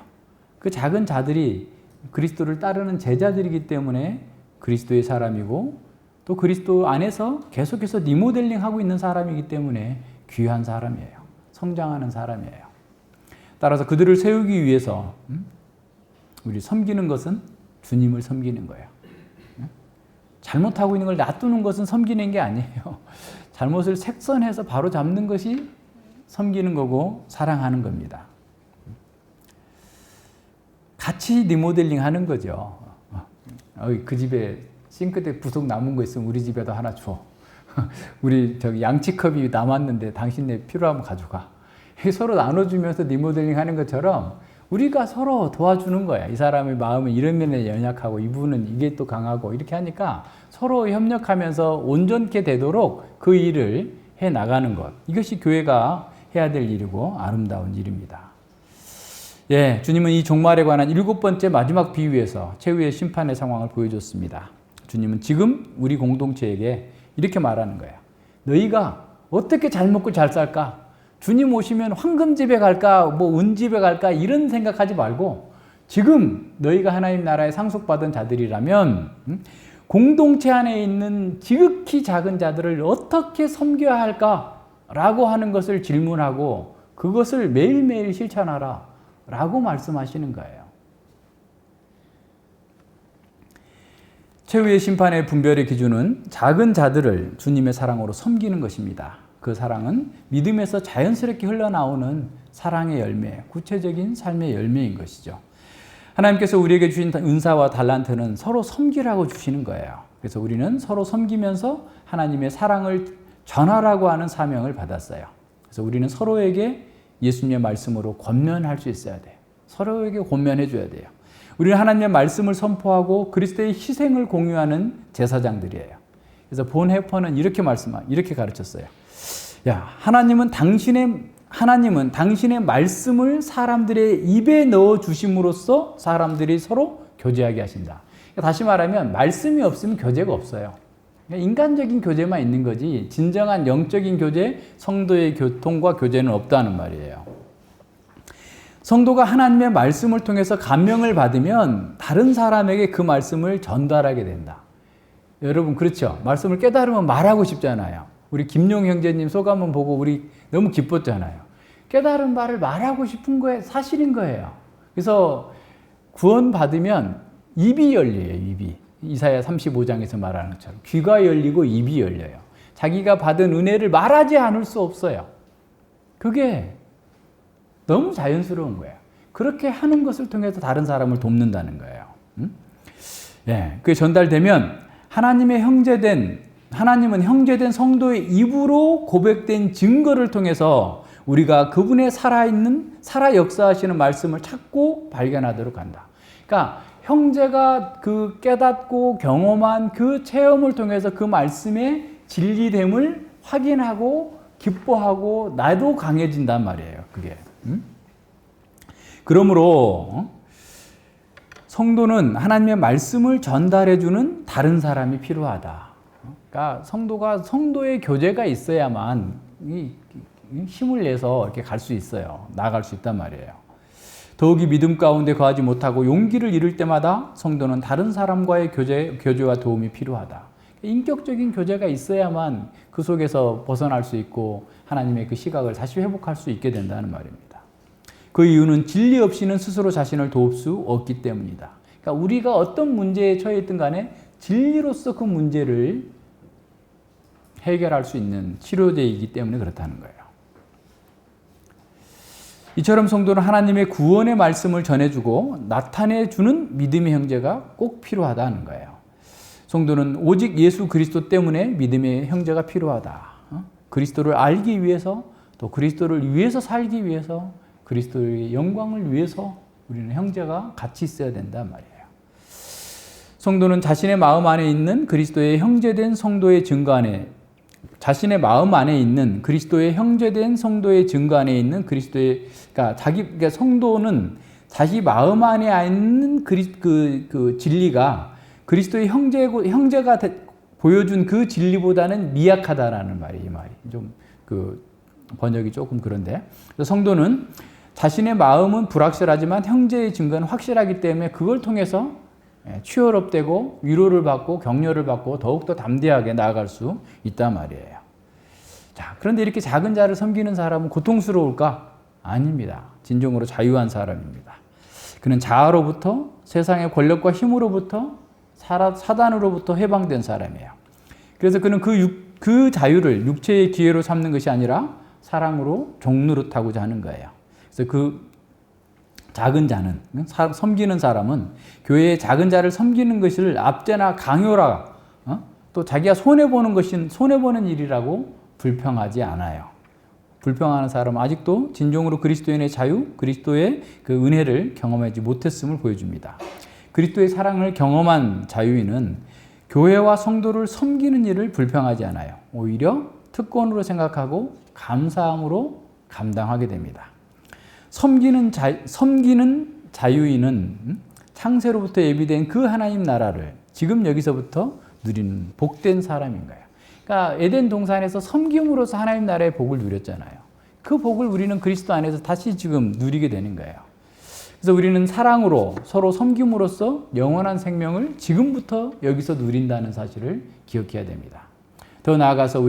그 작은 자들이 그리스도를 따르는 제자들이기 때문에 그리스도의 사람이고 또 그리스도 안에서 계속해서 리모델링하고 있는 사람이기 때문에 귀한 사람이에요. 성장하는 사람이에요. 따라서 그들을 세우기 위해서 우리 섬기는 것은 주님을 섬기는 거예요. 잘못하고 있는 걸 놔두는 것은 섬기는 게 아니에요. 잘못을 색선해서 바로 잡는 것이 섬기는 거고 사랑하는 겁니다. 같이 리모델링 하는 거죠. 그 집에 싱크대 부속 남은 거 있으면 우리 집에도 하나 줘. 우리 저기 양치컵이 남았는데 당신네 필요하면 가져가. 서로 나눠주면서 리모델링 하는 것처럼 우리가 서로 도와주는 거야. 이 사람의 마음은 이런 면에 연약하고 이분은 이게 또 강하고 이렇게 하니까 서로 협력하면서 온전케 되도록 그 일을 해 나가는 것. 이것이 교회가 해야 될 일이고 아름다운 일입니다. 주님은 이 종말에 관한 7번째 마지막 비유에서 최후의 심판의 상황을 보여줬습니다. 주님은 지금 우리 공동체에게 이렇게 말하는 거예요. 너희가 어떻게 잘 먹고 잘 살까? 주님 오시면 황금집에 갈까? 은집에 갈까? 이런 생각하지 말고 지금 너희가 하나님 나라에 상속받은 자들이라면 공동체 안에 있는 지극히 작은 자들을 어떻게 섬겨야 할까? 라고 하는 것을 질문하고 그것을 매일매일 실천하라 라고 말씀하시는 거예요. 최후의 심판의 분별의 기준은 작은 자들을 주님의 사랑으로 섬기는 것입니다. 그 사랑은 믿음에서 자연스럽게 흘러나오는 사랑의 열매, 구체적인 삶의 열매인 것이죠. 하나님께서 우리에게 주신 은사와 달란트는 서로 섬기라고 주시는 거예요. 그래서 우리는 서로 섬기면서 하나님의 사랑을 전하라고 하는 사명을 받았어요. 그래서 우리는 서로에게 예수님의 말씀으로 권면할 수 있어야 돼요. 서로에게 권면해 줘야 돼요. 우리는 하나님의 말씀을 선포하고 그리스도의 희생을 공유하는 제사장들이에요. 그래서 본 해퍼는 이렇게 가르쳤어요. 하나님은 당신의 말씀을 사람들의 입에 넣어 주심으로써 사람들이 서로 교제하게 하신다. 다시 말하면 말씀이 없으면 교제가 없어요. 인간적인 교제만 있는 거지 진정한 영적인 교제, 성도의 교통과 교제는 없다는 말이에요. 성도가 하나님의 말씀을 통해서 감명을 받으면 다른 사람에게 그 말씀을 전달하게 된다. 여러분 그렇죠? 말씀을 깨달으면 말하고 싶잖아요. 우리 김용 형제님 소감은 보고 우리 너무 기뻤잖아요. 깨달은 바를 말하고 싶은 거에 사실인 거예요. 그래서 구원 받으면 입이 열려요. 입이. 이사야 35장에서 말하는 것처럼 귀가 열리고 입이 열려요. 자기가 받은 은혜를 말하지 않을 수 없어요. 그게 너무 자연스러운 거예요. 그렇게 하는 것을 통해서 다른 사람을 돕는다는 거예요. 예, 그게 전달되면 하나님은 형제된 성도의 입으로 고백된 증거를 통해서 우리가 그분의 살아 역사하시는 말씀을 찾고 발견하도록 한다. 그러니까 형제가 그 깨닫고 경험한 그 체험을 통해서 그 말씀의 진리됨을 확인하고 기뻐하고 나도 강해진단 말이에요. 그게. 그러므로 성도는 하나님의 말씀을 전달해주는 다른 사람이 필요하다. 그러니까 성도의 교제가 있어야만 힘을 내서 이렇게 갈 수 있어요. 나아갈 수 있단 말이에요. 더욱이 믿음 가운데 거하지 못하고 용기를 잃을 때마다 성도는 다른 사람과의 교제와 도움이 필요하다. 인격적인 교제가 있어야만 그 속에서 벗어날 수 있고 하나님의 그 시각을 다시 회복할 수 있게 된다는 말입니다. 그 이유는 진리 없이는 스스로 자신을 도울 수 없기 때문이다. 그러니까 우리가 어떤 문제에 처해 있든 간에 진리로서 그 문제를 해결할 수 있는 치료제이기 때문에 그렇다는 거예요. 이처럼 성도는 하나님의 구원의 말씀을 전해주고 나타내주는 믿음의 형제가 꼭 필요하다는 거예요. 성도는 오직 예수 그리스도 때문에 믿음의 형제가 필요하다. 그리스도를 알기 위해서 또 그리스도를 위해서 살기 위해서 그리스도의 영광을 위해서 우리는 형제가 같이 있어야 된단 말이에요. 성도는 자신의 마음 안에 있는 그리스도의 형제된 성도의 증거 안에 자신의 마음 안에 있는 그리스도의 형제된 성도의 증거 안에 있는 그리스도의 그러니까 성도는 자기 마음 안에 있는 그 진리가 그리스도의 형제가 보여준 그 진리보다는 미약하다라는 말이 이 말이 좀 그 번역이 조금 그런데 성도는 자신의 마음은 불확실하지만 형제의 증거는 확실하기 때문에 그걸 통해서 취업되고 위로를 받고 격려를 받고 더욱더 담대하게 나아갈 수 있단 말이에요. 자, 그런데 이렇게 작은 자를 섬기는 사람은 고통스러울까? 아닙니다. 진정으로 자유한 사람입니다. 그는 자아로부터 세상의 권력과 힘으로부터 사단으로부터 해방된 사람이에요. 그래서 그는 그 자유를 육체의 기회로 삼는 것이 아니라 사랑으로 종노릇하고자 하는 거예요. 그래서 그 작은 자는 섬기는 사람은 교회의 작은 자를 섬기는 것을 압제나 강요라 또 자기가 손해보는 일이라고 불평하지 않아요. 불평하는 사람은 아직도 진정으로 그리스도인의 자유, 그리스도의 그 은혜를 경험하지 못했음을 보여줍니다. 그리스도의 사랑을 경험한 자유인은 교회와 성도를 섬기는 일을 불평하지 않아요. 오히려 특권으로 생각하고 감사함으로 감당하게 됩니다. 섬기는 자유인은 창세로부터 예비된 그 하나님 나라를 지금 여기서부터 누리는 복된 사람인 거예요. 그러니까 에덴 동산에서 섬김으로써 하나님 나라의 복을 누렸잖아요. 그 복을 우리는 그리스도 안에서 다시 지금 누리게 되는 거예요. 그래서 우리는 사랑으로 서로 섬김으로써 영원한 생명을 지금부터 여기서 누린다는 사실을 기억해야 됩니다. 더 나아가서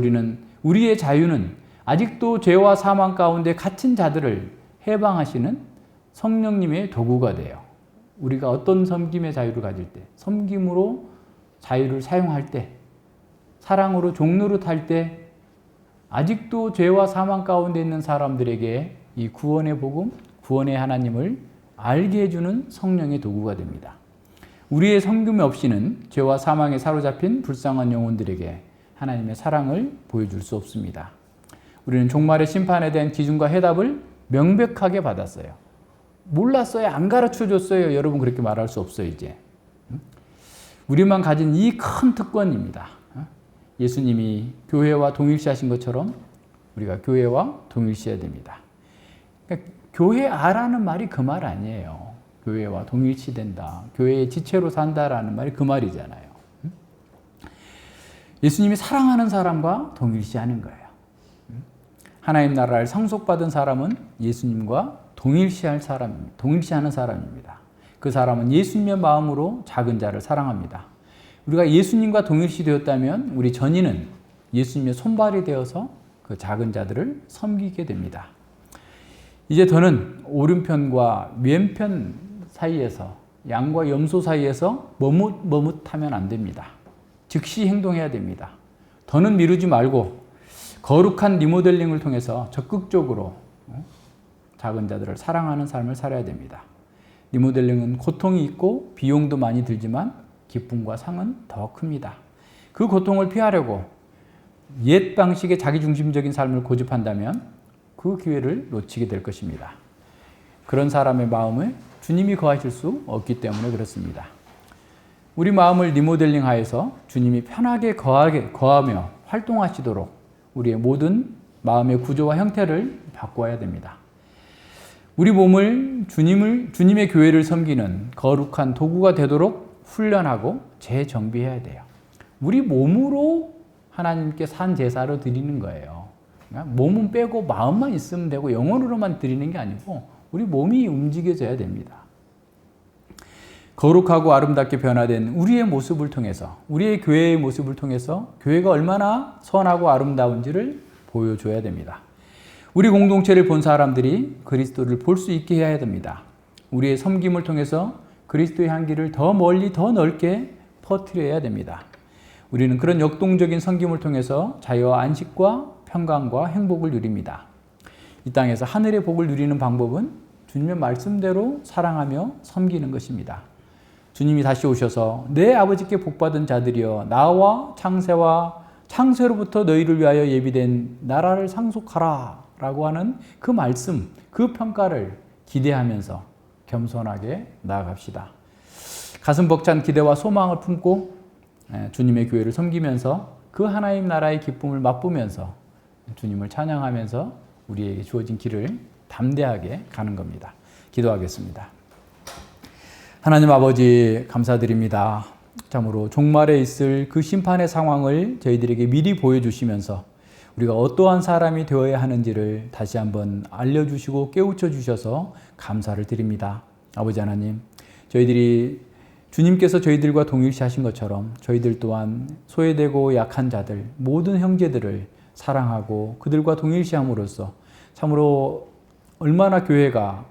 우리의 자유는 아직도 죄와 사망 가운데 갇힌 자들을 해방하시는 성령님의 도구가 돼요. 우리가 어떤 섬김의 자유를 가질 때, 섬김으로 자유를 사용할 때, 사랑으로 종노릇할 때 아직도 죄와 사망 가운데 있는 사람들에게 이 구원의 복음, 구원의 하나님을 알게 해주는 성령의 도구가 됩니다. 우리의 섬김 없이는 죄와 사망에 사로잡힌 불쌍한 영혼들에게 하나님의 사랑을 보여줄 수 없습니다. 우리는 종말의 심판에 대한 기준과 해답을 명백하게 받았어요. 몰랐어요. 안 가르쳐줬어요. 여러분 그렇게 말할 수 없어요. 이제. 우리만 가진 이 큰 특권입니다. 예수님이 교회와 동일시하신 것처럼 우리가 교회와 동일시해야 됩니다. 그러니까 교회아라는 말이 그 말 아니에요. 교회와 동일시된다. 교회의 지체로 산다라는 말이 그 말이잖아요. 예수님이 사랑하는 사람과 동일시하는 거예요. 하나님 나라를 상속받은 사람은 예수님과 동일시하는 사람입니다. 그 사람은 예수님의 마음으로 작은 자를 사랑합니다. 우리가 예수님과 동일시 되었다면 우리 전인은 예수님의 손발이 되어서 그 작은 자들을 섬기게 됩니다. 이제 더는 오른편과 왼편 사이에서, 양과 염소 사이에서 머뭇하면 안 됩니다. 즉시 행동해야 됩니다. 더는 미루지 말고 거룩한 리모델링을 통해서 적극적으로 작은 자들을 사랑하는 삶을 살아야 됩니다. 리모델링은 고통이 있고 비용도 많이 들지만 기쁨과 상은 더 큽니다. 그 고통을 피하려고 옛 방식의 자기중심적인 삶을 고집한다면 그 기회를 놓치게 될 것입니다. 그런 사람의 마음에 주님이 거하실 수 없기 때문에 그렇습니다. 우리 마음을 리모델링 하여서 주님이 편하게 거하며 활동하시도록 우리의 모든 마음의 구조와 형태를 바꿔야 됩니다. 우리 몸을 주님의 교회를 섬기는 거룩한 도구가 되도록 훈련하고 재정비해야 돼요. 우리 몸으로 하나님께 산 제사로 드리는 거예요. 몸은 빼고 마음만 있으면 되고 영혼으로만 드리는 게 아니고 우리 몸이 움직여져야 됩니다. 거룩하고 아름답게 변화된 우리의 모습을 통해서, 우리의 교회의 모습을 통해서 교회가 얼마나 선하고 아름다운지를 보여줘야 됩니다. 우리 공동체를 본 사람들이 그리스도를 볼 수 있게 해야 됩니다. 우리의 섬김을 통해서 그리스도의 향기를 더 멀리 더 넓게 퍼뜨려야 됩니다. 우리는 그런 역동적인 섬김을 통해서 자유와 안식과 평강과 행복을 누립니다. 이 땅에서 하늘의 복을 누리는 방법은 주님의 말씀대로 사랑하며 섬기는 것입니다. 주님이 다시 오셔서 내 아버지께 복받은 자들이여 나와 창세로부터 너희를 위하여 예비된 나라를 상속하라 라고 하는 그 말씀, 그 평가를 기대하면서 겸손하게 나아갑시다. 가슴 벅찬 기대와 소망을 품고 주님의 교회를 섬기면서 그 하나님 나라의 기쁨을 맛보면서 주님을 찬양하면서 우리에게 주어진 길을 담대하게 가는 겁니다. 기도하겠습니다. 하나님 아버지 감사드립니다. 참으로 종말에 있을 그 심판의 상황을 저희들에게 미리 보여주시면서 우리가 어떠한 사람이 되어야 하는지를 다시 한번 알려주시고 깨우쳐 주셔서 감사를 드립니다. 아버지 하나님, 주님께서 저희들과 동일시하신 것처럼 저희들 또한 소외되고 약한 자들, 모든 형제들을 사랑하고 그들과 동일시함으로써 참으로 얼마나 교회가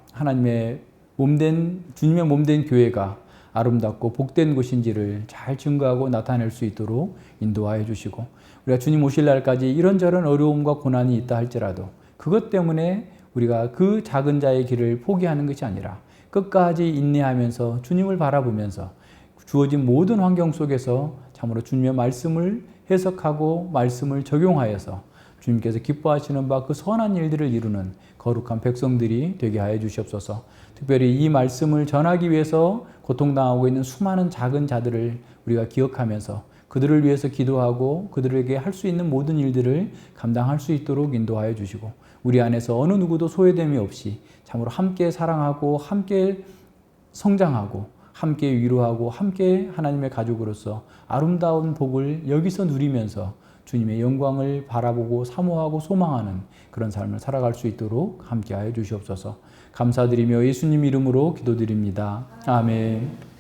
주님의 몸된 교회가 아름답고 복된 곳인지를 잘 증거하고 나타낼 수 있도록 인도하여 주시고, 우리가 주님 오실 날까지 이런저런 어려움과 고난이 있다 할지라도 그것 때문에 우리가 그 작은 자의 길을 포기하는 것이 아니라 끝까지 인내하면서 주님을 바라보면서 주어진 모든 환경 속에서 참으로 주님의 말씀을 해석하고 말씀을 적용하여서 주님께서 기뻐하시는 바 그 선한 일들을 이루는 거룩한 백성들이 되게 하여 주시옵소서. 특별히 이 말씀을 전하기 위해서 고통당하고 있는 수많은 작은 자들을 우리가 기억하면서 그들을 위해서 기도하고 그들에게 할 수 있는 모든 일들을 감당할 수 있도록 인도하여 주시고, 우리 안에서 어느 누구도 소외됨이 없이 참으로 함께 사랑하고 함께 성장하고 함께 위로하고 함께 하나님의 가족으로서 아름다운 복을 여기서 누리면서 주님의 영광을 바라보고 사모하고 소망하는 그런 삶을 살아갈 수 있도록 함께하여 주시옵소서. 감사드리며 예수님 이름으로 기도드립니다. 아멘.